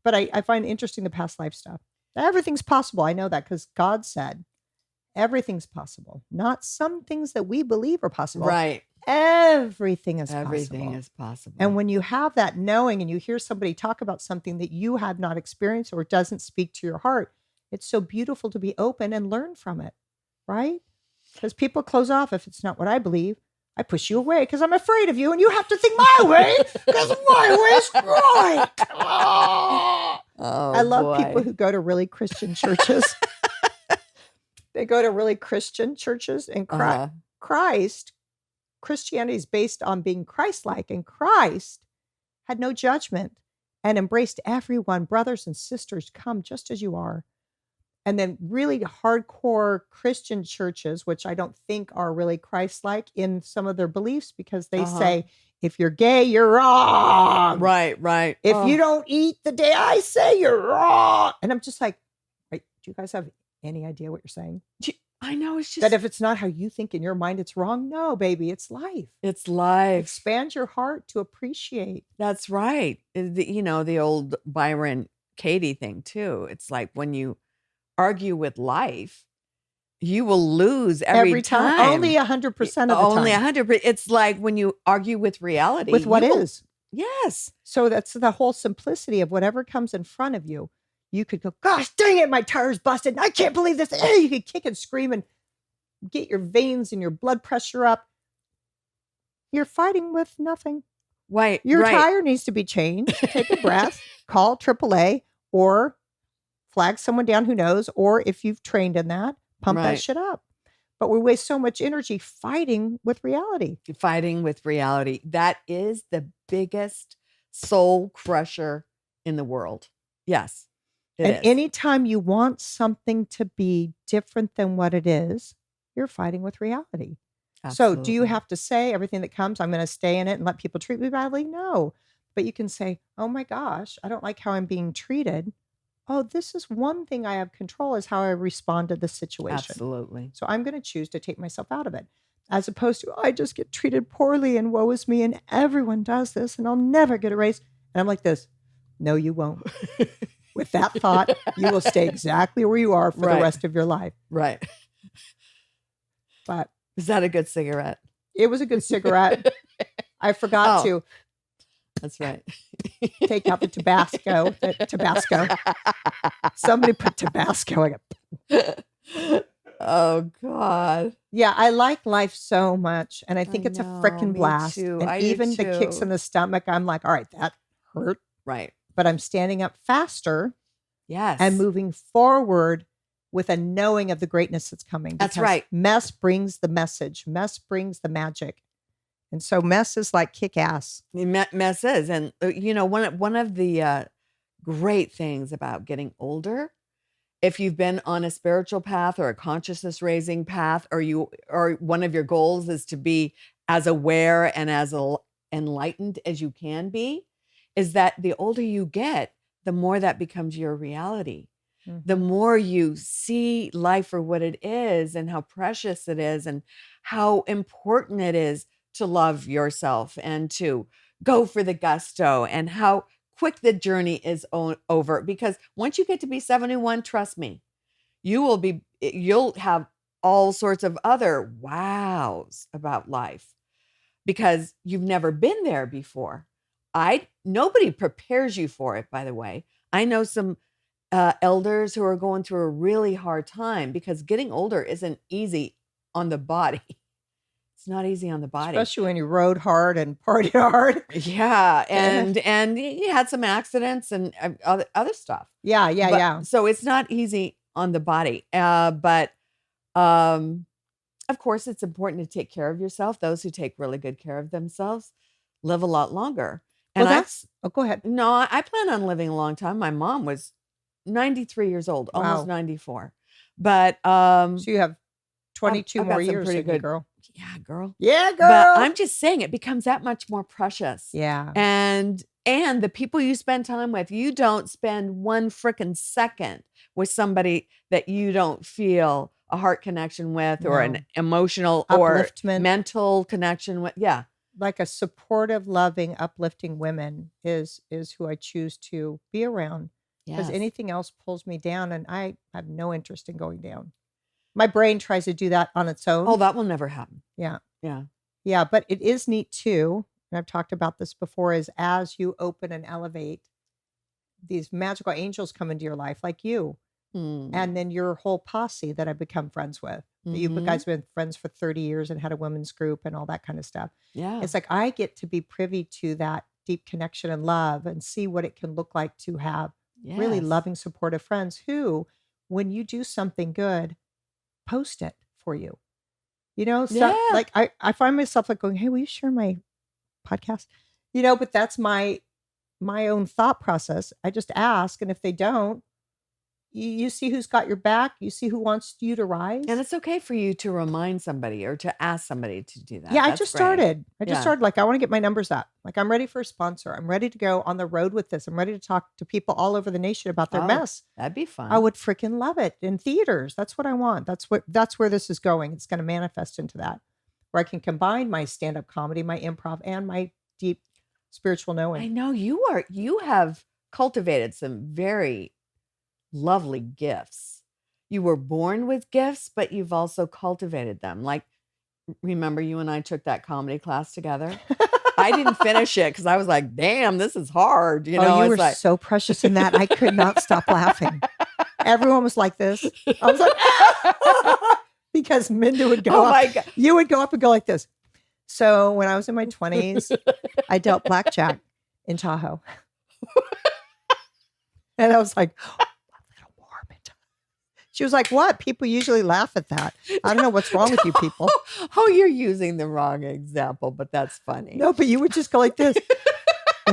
S2: but I find interesting the past life stuff. Everything's possible. I know that because God said everything's possible. Not some things that we believe are possible.
S3: Right.
S2: Everything is possible.
S3: Everything is possible.
S2: And when you have that knowing and you hear somebody talk about something that you have not experienced or doesn't speak to your heart, it's so beautiful to be open and learn from it, right? Because people close off if it's not what I believe. I push you away because I'm afraid of you and you have to think my way because my way's right. I love people who go to really Christian churches. They go to really Christian churches and Christianity is based on being Christ-like, and Christ had no judgment and embraced everyone. Brothers and sisters, come just as you are. And then really hardcore Christian churches, which I don't think are really Christ-like in some of their beliefs, because they say, if you're gay, you're wrong.
S3: Right.
S2: If you don't eat the day I say, you're wrong. And I'm just like, wait, do you guys have any idea what you're saying?
S3: I know, it's just
S2: that if it's not how you think in your mind, it's wrong. No, baby, it's life.
S3: It's life.
S2: Expand your heart to appreciate.
S3: That's right. The old Byron Katie thing too. It's like when you argue with life, you will lose every time.
S2: Only 100% of the time.
S3: Only 100%. It's like when you argue with reality.
S2: With what is.
S3: Yes.
S2: So that's the whole simplicity of whatever comes in front of you. You could go, gosh, dang it, my tire's busted. I can't believe this. You could kick and scream and get your veins and your blood pressure up. You're fighting with nothing.
S3: Right.
S2: Your tire needs to be changed. Take a breath, call AAA, or flag someone down who knows, or if you've trained in that, pump that shit up. But we waste so much energy fighting with reality.
S3: Fighting with reality. That is the biggest soul crusher in the world. Yes.
S2: And anytime you want something to be different than what it is, you're fighting with reality. Absolutely. So do you have to say everything that comes, I'm going to stay in it and let people treat me badly? No. But you can say, oh my gosh, I don't like how I'm being treated. Oh, this is one thing I have control is how I respond to this situation.
S3: Absolutely.
S2: So I'm going to choose to take myself out of it. As opposed to, I just get treated poorly and woe is me and everyone does this and I'll never get a raise. And I'm like this, no, you won't. With that thought, you will stay exactly where you are for the rest of your life.
S3: Right.
S2: But
S3: is that a good cigarette?
S2: It was a good cigarette. I forgot to.
S3: That's right.
S2: Take out the Tabasco. Somebody put Tabasco.
S3: Oh God.
S2: Yeah, I like life so much. And I think it's a frickin' blast.
S3: Too.
S2: And even the kicks in the stomach, I'm like, all right, that hurt.
S3: Right.
S2: But I'm standing up faster.
S3: Yes.
S2: And moving forward with a knowing of the greatness that's coming.
S3: That's right.
S2: Mess brings the message. Mess brings the magic. And so mess is like kick ass.
S3: Mess is. And, one of the great things about getting older, if you've been on a spiritual path or a consciousness raising path, or one of your goals is to be as aware and as enlightened as you can be, is that the older you get, the more that becomes your reality. The more you see life for what it is and how precious it is and how important it is to love yourself and to go for the gusto, and how quick the journey is over. Because once you get to be 71, trust me, you'll have all sorts of other wows about life because you've never been there before. Nobody prepares you for it, by the way. I know some elders who are going through a really hard time because getting older isn't easy on the body. It's not easy on the body.
S2: Especially when you rode hard and partied hard.
S3: Yeah. And you had some accidents and other stuff.
S2: Yeah.
S3: So it's not easy on the body. But of course, it's important to take care of yourself. Those who take really good care of themselves live a lot longer. And
S2: go ahead.
S3: No, I plan on living a long time. My mom was 93 years old, almost 94. But
S2: so you have 22
S3: I've
S2: more
S3: got some
S2: years,
S3: pretty good,
S2: girl.
S3: Yeah, girl.
S2: Yeah, girl.
S3: But I'm just saying it becomes that much more precious.
S2: Yeah.
S3: And the people you spend time with, you don't spend one frickin' second with somebody that you don't feel a heart connection with or an emotional
S2: upliftment,
S3: or mental connection with. Yeah.
S2: Like a supportive, loving, uplifting women is who I choose to be around. Because anything else pulls me down, and I have no interest in going down. My brain tries to do that on its own.
S3: Oh, that will never happen.
S2: Yeah.
S3: Yeah.
S2: Yeah. But it is neat too. And I've talked about this before, is as you open and elevate, these magical angels come into your life like you. And then your whole posse that I've become friends with. You guys have been friends for 30 years and had a women's group and all that kind of stuff.
S3: Yeah.
S2: It's like I get to be privy to that deep connection and love and see what it can look like to have really loving, supportive friends who, when you do something good, post it for you. So like I find myself like going, hey, will you share my podcast? But that's my own thought process. I just ask. And if they don't, you see who's got your back. You see who wants you to rise.
S3: And it's okay for you to remind somebody or to ask somebody to do that.
S2: Yeah, I just started like, I want to get my numbers up. Like, I'm ready for a sponsor. I'm ready to go on the road with this. I'm ready to talk to people all over the nation about their mess.
S3: That'd be fun.
S2: I would freaking love it. In theaters. That's what I want. That's where this is going. It's going to manifest into that, where I can combine my stand-up comedy, my improv, and my deep spiritual knowing.
S3: I know you have cultivated some very lovely gifts. You were born with gifts, but you've also cultivated them. Like, remember you and I took that comedy class together? I didn't finish it because I was like, damn, this is hard. You
S2: were like, so precious in that. I could not stop laughing. Everyone was like this. I was like, because Minda would go up. My God. You would go up and go like this. So when I was in my 20s, I dealt blackjack in Tahoe. And I was like, she was like, what? People usually laugh at that. I don't know what's wrong with you people.
S3: Oh, you're using the wrong example, but that's funny.
S2: No, but you would just go like this.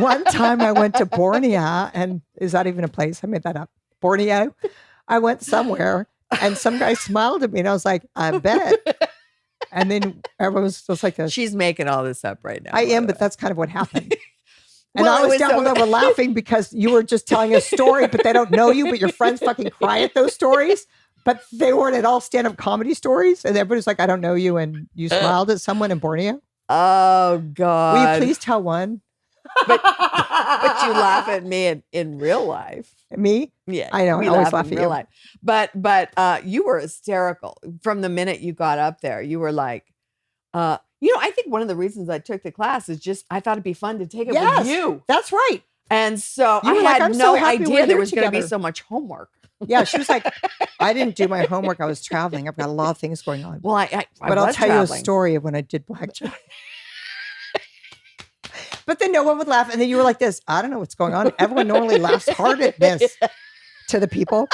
S2: One time I went to Borneo, and is that even a place? I made that up. Borneo. I went somewhere and some guy smiled at me and I was like, I bet. And then everyone was just like this.
S3: She's making all this up right now.
S2: I am, but that's kind of what happened. And I was doubled over laughing because you were just telling a story, but they don't know you, but your friends fucking cry at those stories. But they weren't at all stand-up comedy stories. And everybody's like, I don't know you. And you smiled at someone in Borneo.
S3: Oh, God.
S2: Will you please tell one?
S3: But you laugh at me in real life.
S2: Me?
S3: Yeah.
S2: I know. I always laugh at you.
S3: Life. But you were hysterical from the minute you got up there. You were like, I think one of the reasons I took the class is just I thought it'd be fun to take it with you.
S2: That's right.
S3: And so I had no idea there was going to be so much homework.
S2: Yeah, she was like, I didn't do my homework. I was traveling. I've got a lot of things going on.
S3: Well,
S2: but I'll tell you a story of when I did blackjack. But then no one would laugh. And then you were like this. I don't know what's going on. Everyone normally laughs hard at this to the people.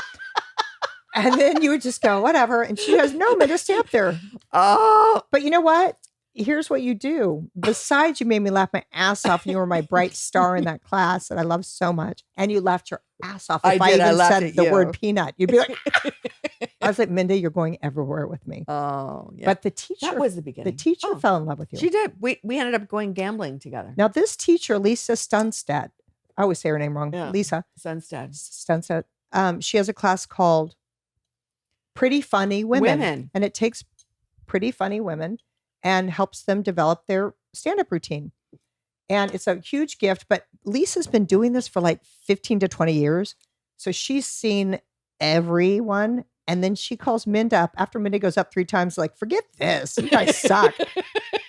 S2: And then you would just go, whatever. And she goes, no, Minda, stay up there.
S3: Oh.
S2: But you know what? here's what you do. Besides, you made me laugh my ass off, and you were my bright star in that class that I love so much. And you laughed your ass off. If I
S3: did. I
S2: even
S3: laughed
S2: said
S3: at
S2: the
S3: you.
S2: word peanut, you'd be like, I was like, Minda, you're going everywhere with me.
S3: Oh, yeah.
S2: But the teacher,
S3: That was the beginning.
S2: The teacher fell in love with you.
S3: She did. We ended up going gambling together.
S2: Now, this teacher, Lisa Stunstead, I always say her name wrong.
S3: Yeah.
S2: Lisa
S3: Sunstead.
S2: She has a class called Pretty Funny Women. And it takes pretty funny women and helps them develop their stand-up routine. And it's a huge gift, but Lisa's been doing this for like 15 to 20 years. So she's seen everyone. And then she calls Minda up after Minda goes up 3 times, like, forget this. You guys suck.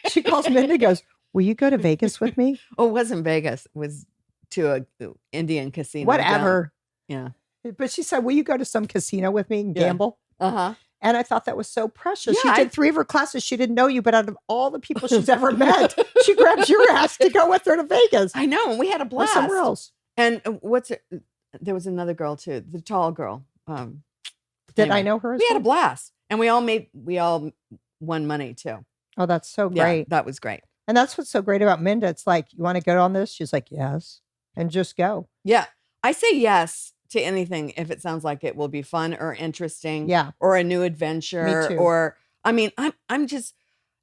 S2: She calls Minda and goes, will you go to Vegas with me?
S3: Oh, it wasn't Vegas. It was to a Indian casino.
S2: Whatever.
S3: Yeah.
S2: But she said, will you go to some casino with me and gamble?
S3: Uh-huh.
S2: And I thought that was so precious.
S3: Yeah,
S2: She did 3 of her classes. She didn't know you, but out of all the people she's ever met, she grabs your ass to go with her to Vegas.
S3: I know. And we had a
S2: Or
S3: blast.
S2: somewhere else.
S3: And there was another girl too, the tall girl.
S2: Did I know her as
S3: We had
S2: well?
S3: a blast. And we all won money too.
S2: Oh, that's so
S3: Yeah,
S2: great.
S3: that was great.
S2: And that's what's so great about Minda. It's like, you want to go on this? She's like, yes. And just go.
S3: Yeah. I say yes to anything if it sounds like it will be fun or interesting.
S2: Yeah.
S3: Or a new adventure.
S2: Me too.
S3: Or I mean, I'm just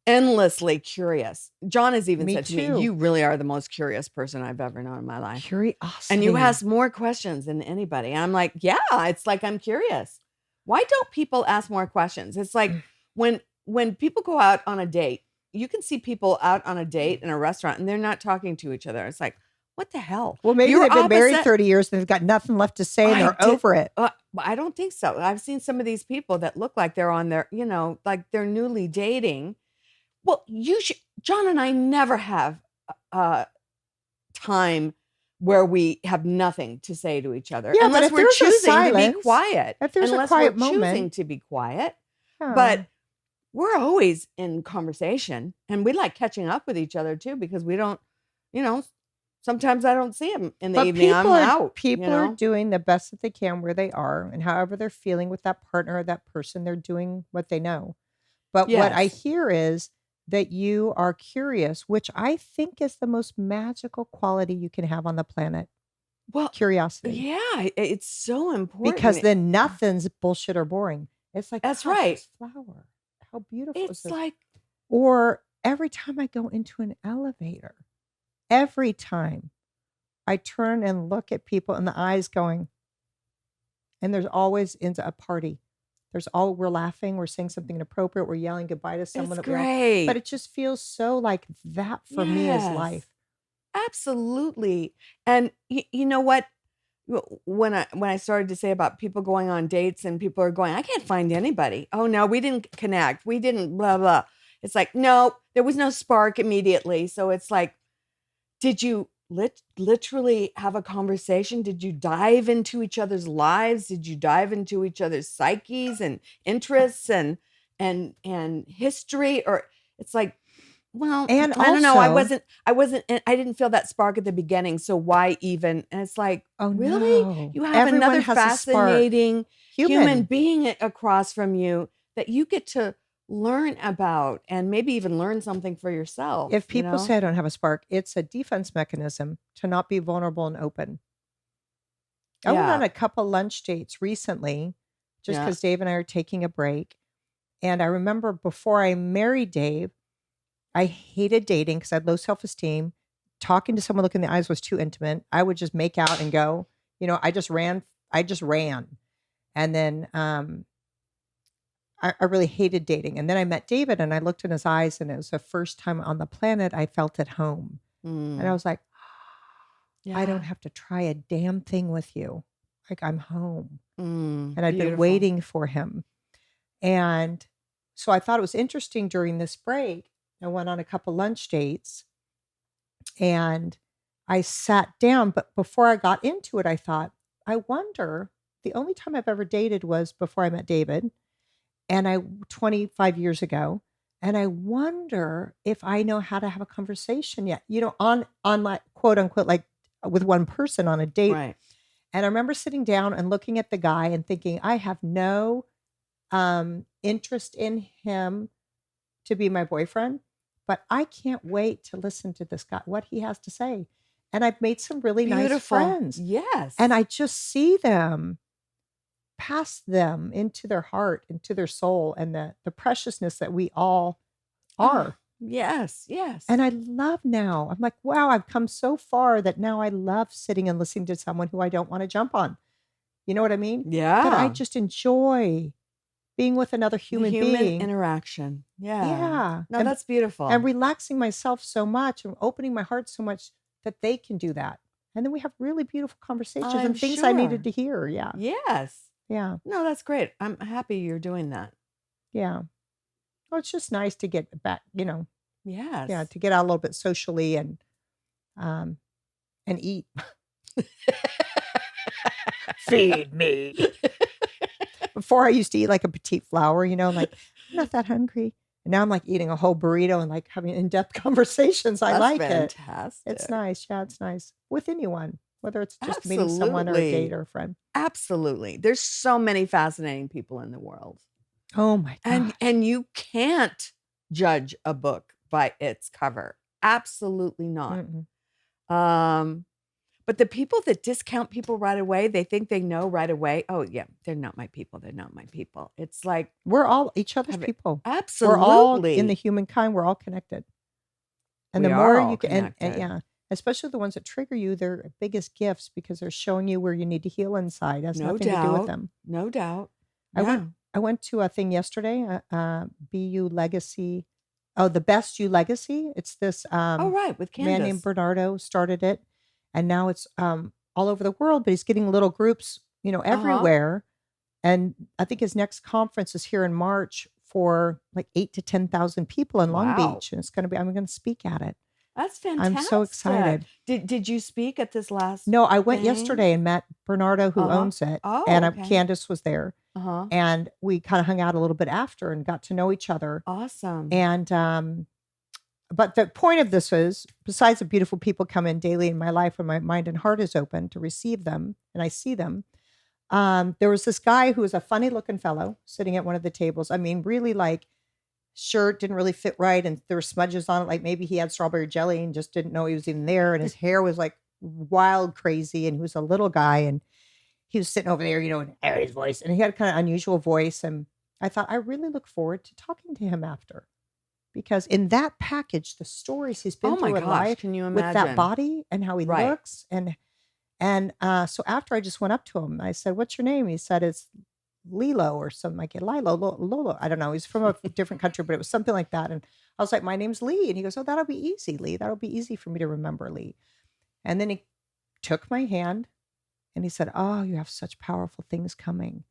S3: endlessly curious. John has even
S2: Me
S3: said to
S2: too.
S3: me, you really are the most curious person I've ever known in my life.
S2: Curiosity.
S3: And you ask more questions than anybody. And I'm like, yeah, it's like I'm curious. Why don't people ask more questions? It's like when people go out on a date, you can see people out on a date in a restaurant and they're not talking to each other. It's like, what the hell?
S2: Well, maybe
S3: You're
S2: they've been married
S3: opposite-
S2: 30 years and they've got nothing left to say and they're over it.
S3: I don't think so. I've seen some of these people that look like they're on their, like they're newly dating. Well, John and I never have time where we have nothing to say to each other.
S2: Yeah, but
S3: unless
S2: if
S3: we're
S2: there's a
S3: choosing to
S2: silence,
S3: be quiet.
S2: if there's a
S3: unless
S2: quiet
S3: we're choosing
S2: moment.
S3: to be quiet.
S2: Yeah.
S3: But we're always in conversation and we like catching up with each other too, because we don't, sometimes I don't see him in the
S2: But
S3: evening. I'm out.
S2: People are doing the best that they can where they are, and however they're feeling with that partner or that person, they're doing what they know. But what I
S3: Yes.
S2: hear is that you are curious, which I think is the most magical quality you can have on the planet.
S3: Well,
S2: Curiosity.
S3: yeah, it's so important.
S2: Because then nothing's bullshit or boring. It's like,
S3: That's
S2: gosh,
S3: right.
S2: this flower. How beautiful is
S3: it's
S2: this?
S3: like,
S2: Or every time I go into an elevator, every time I turn and look at people in the eyes going, and there's always into a party. We're laughing, we're saying something inappropriate, we're yelling goodbye to someone.
S3: it's
S2: that we all-
S3: great.
S2: But it just feels so like that for me is
S3: Yes.
S2: life.
S3: Absolutely. And you know what? When I started to say about people going on dates and people are going, I can't find anybody. Oh no, we didn't connect. We didn't blah, blah. It's like, no, there was no spark immediately. So it's like, did you literally have a conversation? Did you dive into each other's lives? Did you dive into each other's psyches and interests and history? Or it's like, well,
S2: And
S3: I don't know. I
S2: also-
S3: I didn't feel that spark at the beginning. So why even? And it's like,
S2: Oh,
S3: really?
S2: no.
S3: You have
S2: Everyone
S3: another
S2: has a spark.
S3: fascinating human
S2: Human.
S3: being across from you that you get to learn about and maybe even learn something for yourself.
S2: If people say I don't have a spark, it's a defense mechanism to not be vulnerable and open. I went
S3: Yeah.
S2: on a couple lunch dates recently just
S3: Yeah.
S2: because Dave and I are taking a break. And I remember before I married Dave, I hated dating because I had low self-esteem. Talking to someone, looking in the eyes was too intimate. I would just make out and go. I just ran. And then I really hated dating. And then I met David and I looked in his eyes and it was the first time on the planet I felt at home. And I was like, I don't have to try a damn thing with you. Like I'm home. And I'd been waiting for him. And so I thought it was interesting during this break. I went on a couple lunch dates and I sat down. But before I got into it, I thought, I wonder, the only time I've ever dated was before I met David and 25 years ago. And I wonder if I know how to have a conversation yet, on my quote unquote, like with one person on a date.
S3: Right.
S2: And I remember sitting down and looking at the guy and thinking, I have no interest in him to be my boyfriend, but I can't wait to listen to this guy, what he has to say. And I've made some really nice
S3: Beautiful.
S2: friends.
S3: Yes.
S2: And I just see them, past them into their heart, into their soul, and the preciousness that we all are.
S3: Yes. Yes.
S2: And I love now. I'm like, wow, I've come so far that now I love sitting and listening to someone who I don't want to jump on. You know what I mean?
S3: yeah.
S2: That I just enjoy being with another
S3: The
S2: human
S3: human
S2: being.
S3: interaction. Yeah.
S2: Yeah.
S3: No,
S2: And-
S3: that's beautiful.
S2: and relaxing myself so much and opening my heart so much that they can do that. And then we have really beautiful conversations
S3: I'm
S2: and things I needed
S3: sure.
S2: to hear. Yeah.
S3: yes.
S2: Yeah.
S3: No, that's great. I'm happy you're doing that.
S2: Yeah. Well, it's just nice to get back,
S3: Yes.
S2: yeah, to get out a little bit socially and eat. Feed me. Before I used to eat like a petite flower, like I'm not that hungry. And now I'm like eating a whole burrito and like having in-depth conversations. I
S3: That's
S2: like it.
S3: fantastic.
S2: It's nice. Yeah, it's nice. With anyone, whether it's just meeting someone or a
S3: Absolutely.
S2: date or a friend.
S3: Absolutely. There's so many fascinating people in the world.
S2: Oh my God.
S3: And you can't judge a book by its cover. Absolutely not. But the people that discount people right away, they think they know right away. Oh yeah, they're not my people. They're not my people. It's like
S2: We're all each other's
S3: Have it-
S2: people.
S3: absolutely.
S2: We're all in the humankind. We're all connected. And
S3: We
S2: the more
S3: are all
S2: you can, and
S3: connected.
S2: yeah, especially the ones that trigger you, they're biggest gifts because they're showing you where you need to heal inside. It has
S3: No
S2: nothing to do
S3: doubt.
S2: with them.
S3: No doubt.
S2: I went to a thing yesterday, BU Legacy. Oh, the Best You Legacy. It's this
S3: Oh right, with
S2: man named
S3: Candace.
S2: Bernardo started it, and now it's all over the world. But he's getting little groups, everywhere. And I think his next conference is here in March for like 8,000 to 10,000 people in Long
S3: Wow.
S2: Beach, and it's going to be. I'm going to speak at it.
S3: That's fantastic.
S2: I'm so excited.
S3: Did you speak at this last?
S2: No, I went
S3: thing?
S2: yesterday and met Bernardo, who owns it,
S3: Oh,
S2: and
S3: okay.
S2: Candace was there,
S3: Uh-huh.
S2: and we kind of hung out a little bit after and got to know each other.
S3: Awesome.
S2: And but the point of this is, besides the beautiful people come in daily in my life when my mind and heart is open to receive them, and I see them. There was this guy who was a funny looking fellow sitting at one of the tables. I mean, really like shirt didn't really fit right, and there were smudges on it, like maybe he had strawberry jelly and just didn't know he was even there. And his hair was like wild crazy, and he was a little guy, and he was sitting over there, and his voice, and he had a kind of unusual voice. And I thought, I really look forward to talking to him after, because in that package, the stories he's been
S3: Oh my
S2: through in
S3: gosh,
S2: life
S3: can you
S2: with that
S3: imagine?
S2: body and how he
S3: Right.
S2: looks, and so after I just went up to him, I said, "What's your name?" He said, "It's Lilo or something like it. Lilo, Lolo. I don't know. He's from a different country, but it was something like that." And I was like, "My name's Leigh." And he goes, "Oh, that'll be easy, Leigh. That'll be easy for me to remember, Leigh." And then he took my hand and he said, "Oh, you have such powerful things coming.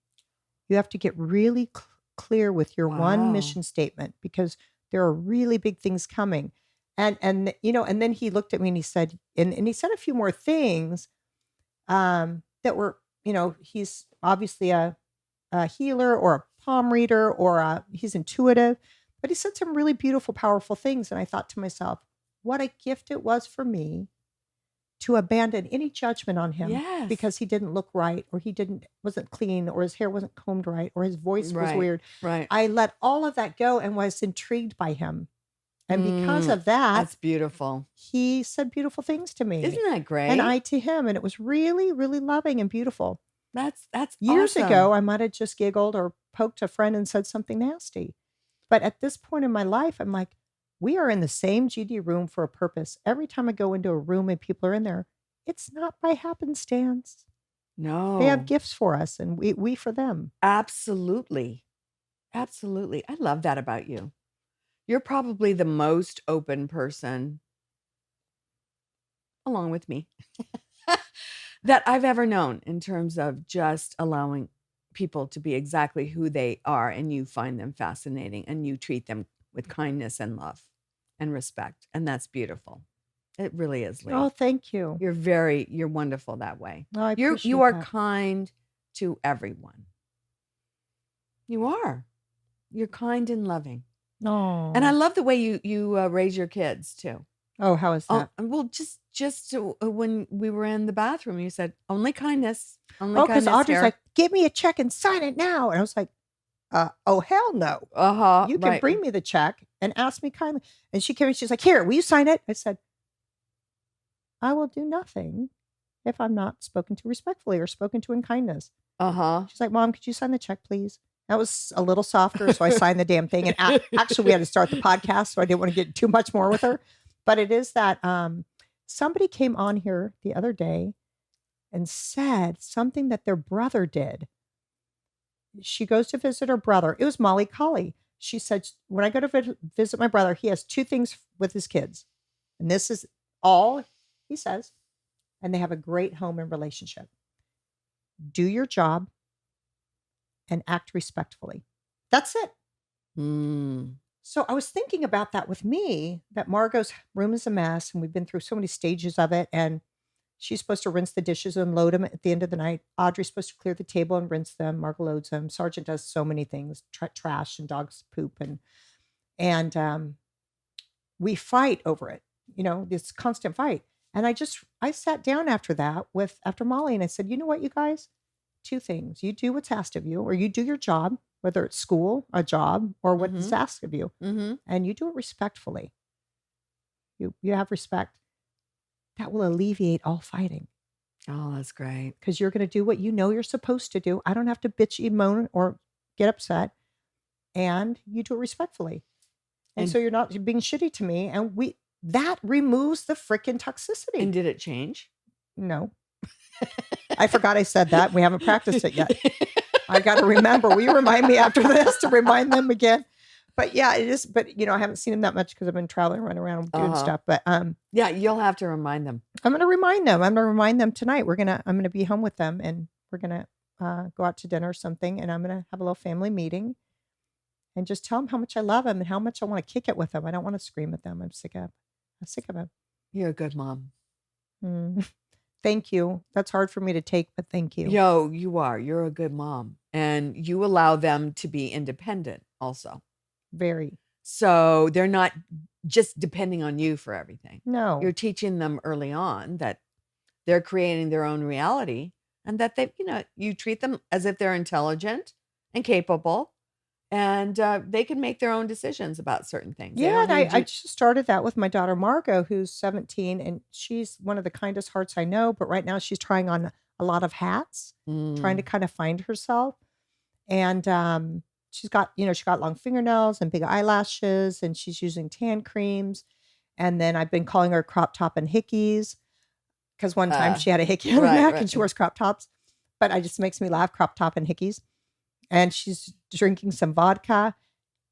S2: You have to get really clear with your one
S3: Wow.
S2: mission statement, because there are really big things coming." And and then he looked at me and he said, and he said a few more things that were, he's obviously a healer or a palm reader or he's intuitive, but he said some really beautiful, powerful things. And I thought to myself, what a gift it was for me to abandon any judgment on him
S3: Yes.
S2: because he didn't look right, or he wasn't clean, or his hair wasn't combed right, or his voice was
S3: Right.
S2: weird.
S3: Right.
S2: I let all of that go and was intrigued by him. And because of that,
S3: That's beautiful.
S2: he said beautiful things to me.
S3: Isn't that great?
S2: And I to him. And it was really, really loving and beautiful.
S3: That's
S2: Years
S3: awesome.
S2: ago, I might have just giggled or poked a friend and said something nasty. But at this point in my life, I'm like, we are in the same GD room for a purpose. Every time I go into a room and people are in there, it's not by happenstance.
S3: No.
S2: They have gifts for us, and we for them.
S3: Absolutely. Absolutely. I love that about you. You're probably the most open person, along with me, that I've ever known in terms of just allowing people to be exactly who they are, and you find them fascinating and you treat them with kindness and love and respect. And that's beautiful. It really is, Leigh.
S2: Oh, thank you.
S3: You're wonderful that way.
S2: Oh, I
S3: You
S2: appreciate
S3: are
S2: that.
S3: kind to everyone. You are. You're kind and loving.
S2: Oh,
S3: And I love the way you raise your kids too.
S2: oh, how is that?
S3: Well, just when we were in the bathroom, you said only kindness, only
S2: Oh, because
S3: kindness
S2: Audrey's
S3: here.
S2: like, "Give me a check and sign it now," and I was like, oh, hell no.
S3: Uh-huh.
S2: You can bring me the check and ask me kindly. And she came and she's like, here, will you sign it? I said, I will do nothing if I'm not spoken to respectfully or spoken to in kindness.
S3: Uh-huh.
S2: She's like, Mom, could you sign the check, please? That was a little softer. So I signed the damn thing. And actually, we had to start the podcast. So I didn't want to get too much more with her. But it is that somebody came on here the other day and said something that their brother did. She goes to visit her brother. It was Molly Colley. She said, when I go to visit my brother, he has 2 things with his kids. And this is all he says. And they have a great home and relationship. Do your job and act respectfully. That's it. So I was thinking about that with me, that Margot's room is a mess and we've been through so many stages of it. And she's supposed to rinse the dishes and load them at the end of the night. Audrey's supposed to clear the table and rinse them. Margot loads them. Sergeant does so many things, trash and dogs poop. And we fight over it, this constant fight. And I sat down after Molly and I said, you know what, you guys, 2 things. You do what's asked of you, or you do your job, whether it's school, a job, or what is asked of you. And you do it respectfully. You have respect. That will alleviate all fighting.
S3: Oh, that's great.
S2: Because you're going to do what you know you're supposed to do. I don't have to bitch, moan, or get upset. And you do it respectfully. And so you're not being shitty to me. And that removes the freaking toxicity.
S3: And did it change?
S2: No. I forgot I said that. We haven't practiced it yet. I got to remember. Will you remind me after this to remind them again? But yeah, it is. But I haven't seen them that much because I've been traveling, running around doing stuff. But
S3: yeah, you'll have to remind them.
S2: I'm going to remind them. I'm going to remind them tonight. I'm going to be home with them, and we're going to go out to dinner or something, and I'm going to have a little family meeting, and just tell them how much I love them and how much I want to kick it with them. I don't want to scream at them. I'm sick of them.
S3: You're a good mom.
S2: Thank you. That's hard for me to take, but thank you.
S3: You are. You're a good mom, and you allow them to be independent also.
S2: Very.
S3: So they're not just depending on you for everything.
S2: No.
S3: You're teaching them early on that they're creating their own reality, and that you treat them as if they're intelligent and capable, and they can make their own decisions about certain things.
S2: Yeah, and I just started that with my daughter Margot, who's 17, and she's one of the kindest hearts I know. But right now she's trying on a lot of hats, trying to kind of find herself. And she's got, she got long fingernails and big eyelashes, and she's using tan creams. And then I've been calling her crop top and hickeys, because one time she had a hickey on her neck and she wears crop tops. But it just makes me laugh, crop top and hickeys. And she's drinking some vodka.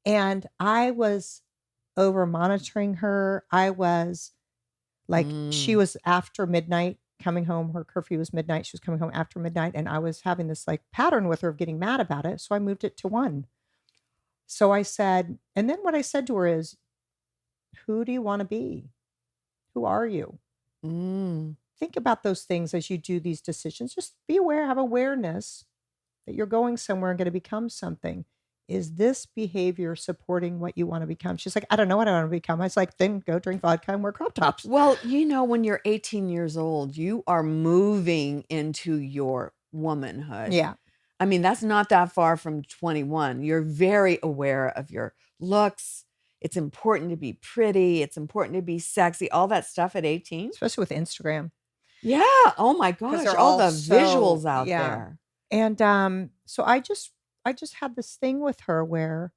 S2: And I was over monitoring her. I was like, she was after midnight coming home. Her curfew was midnight. She was coming home after midnight. And I was having this like pattern with her of getting mad about it. So I moved it to 1. So I said, and then what I said to her is, who do you want to be? Who are you? Think about those things as you do these decisions. Just be aware, have awareness that you're going somewhere and going to become something. Is this behavior supporting what you want to become? She's like, I don't know what I want to become. I was like, then go drink vodka and wear crop tops.
S3: Well, when you're 18 years old, you are moving into your womanhood.
S2: Yeah.
S3: I mean, that's not that far from 21. You're very aware of your looks. It's important to be pretty. It's important to be sexy. All that stuff at 18.
S2: Especially with Instagram.
S3: Yeah. Oh my gosh. All the visuals out there.
S2: And so I just had this thing with her where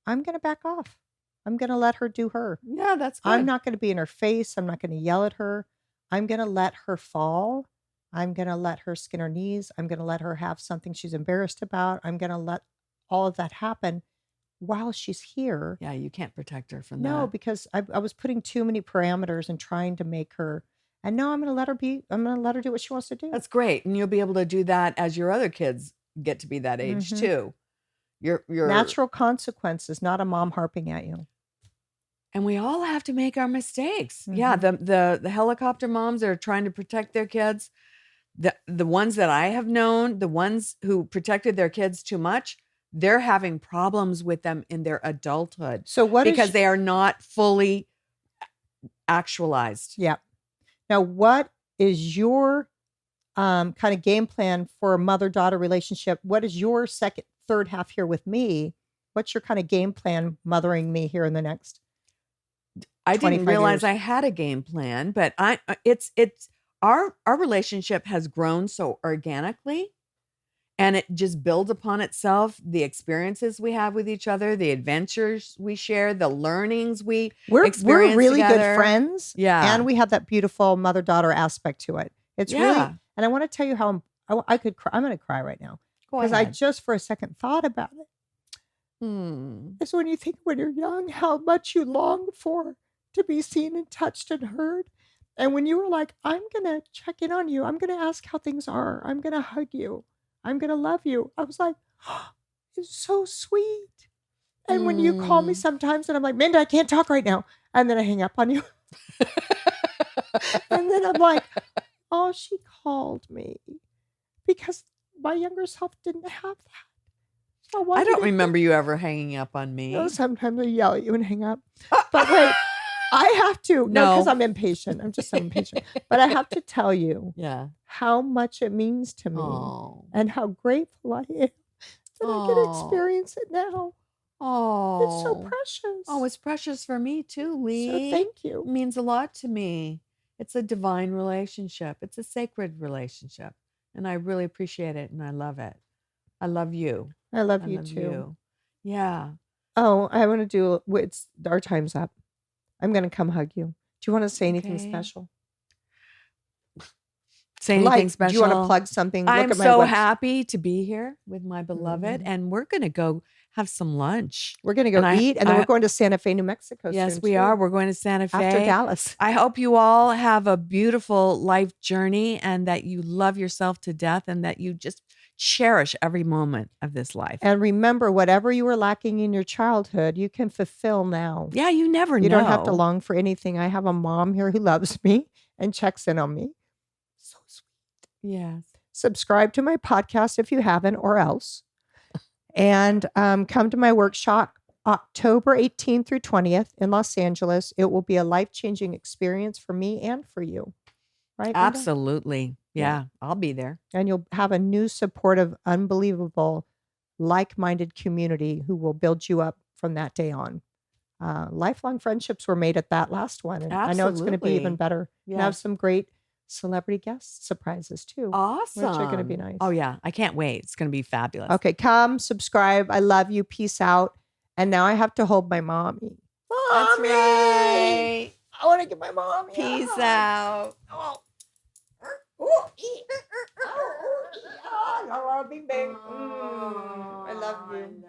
S2: I'm going to back off. I'm going to let her do her.
S3: Yeah, that's good.
S2: I'm not going to be in her face. I'm not going to yell at her. I'm going to let her fall. I'm going to let her skin her knees. I'm going to let her have something she's embarrassed about. I'm going to let all of that happen while she's here.
S3: Yeah, you can't protect her from that.
S2: No, because I was putting too many parameters and trying to make her. And no, I'm going to let her be. I'm going to let her do what she wants to do.
S3: That's great. And you'll be able to do that as your other kids get to be that age too. Your
S2: natural consequences, not a mom harping at you.
S3: And we all have to make our mistakes. Yeah, the helicopter moms that are trying to protect their kids, the ones that I have known, the ones who protected their kids too much, they're having problems with them in their adulthood.
S2: So
S3: because they are not fully actualized.
S2: Yeah. Now, what is your kind of game plan for a mother-daughter relationship? What is your third half here with me. What's your kind of game plan mothering me here in the next?
S3: I didn't
S2: 25
S3: realize
S2: years?
S3: I had a game plan, but it's our relationship has grown so organically, and it just builds upon itself. The experiences we have with each other, the adventures we share, the learnings we
S2: We're
S3: experience
S2: really
S3: together.
S2: good friends.
S3: Yeah.
S2: And we have that beautiful mother-daughter aspect to it. It's really,
S3: Yeah.
S2: and I want to tell you how I could cry. I'm going to cry right now
S3: Go
S2: because I
S3: ahead.
S2: just for a second thought about it. It's when you think when you're young, how much you long for to be seen and touched and heard. And when you were like, I'm going to check in on you. I'm going to ask how things are. I'm going to hug you. I'm going to love you. I was like, oh, it's so sweet. And when you call me sometimes and I'm like, Minda, I can't talk right now. And then I hang up on you. And then I'm like, oh, she called me because my younger self didn't have that. So
S3: I don't remember you ever hanging up on me.
S2: No, sometimes I yell at you and hang up. But wait, I have to. No, because I'm impatient. I'm just so impatient. But I have to tell you how much it means to me and how grateful I am that I can experience it now.
S3: Oh,
S2: it's so precious.
S3: Oh, it's precious for me too, Leigh.
S2: So thank you.
S3: It means a lot to me. It's a divine relationship. It's a sacred relationship. And I really appreciate it and I love it. I love you.
S2: I love you too.
S3: Yeah.
S2: Oh, I want to do it's our time's up. I'm going to come hug you. Do you want to say anything special?
S3: Say anything special?
S2: Do you want to plug something?
S3: I'm so happy to be here with my beloved, and we're going to go have some lunch.
S2: We're going to go eat, and then we're going to Santa Fe, New Mexico.
S3: Yes, we are. We're going to Santa Fe
S2: after Dallas.
S3: I hope you all have a beautiful life journey, and that you love yourself to death, and that you just cherish every moment of this life.
S2: And remember, whatever you were lacking in your childhood, you can fulfill now.
S3: Yeah, you never know.
S2: You don't have to long for anything. I have a mom here who loves me and checks in on me. So sweet.
S3: Yes.
S2: Subscribe to my podcast if you haven't, or else. And come to my workshop October 18th through 20th in Los Angeles. It will be a life-changing experience for me and for you. Right?
S3: Absolutely. Yeah, I'll be there.
S2: And you'll have a new, supportive, unbelievable, like-minded community who will build you up from that day on. Lifelong friendships were made at that last one. And I know it's going to be even better.
S3: Yeah.
S2: And I have some great celebrity guest surprises too.
S3: Awesome.
S2: Which are going to be nice.
S3: Oh yeah. I can't wait. It's going to be fabulous.
S2: Okay. Come subscribe. I love you. Peace out. And now I have to hold my mommy.
S3: That's right.
S2: I want to get my mommy.
S3: Peace out.
S2: Oh. I love you.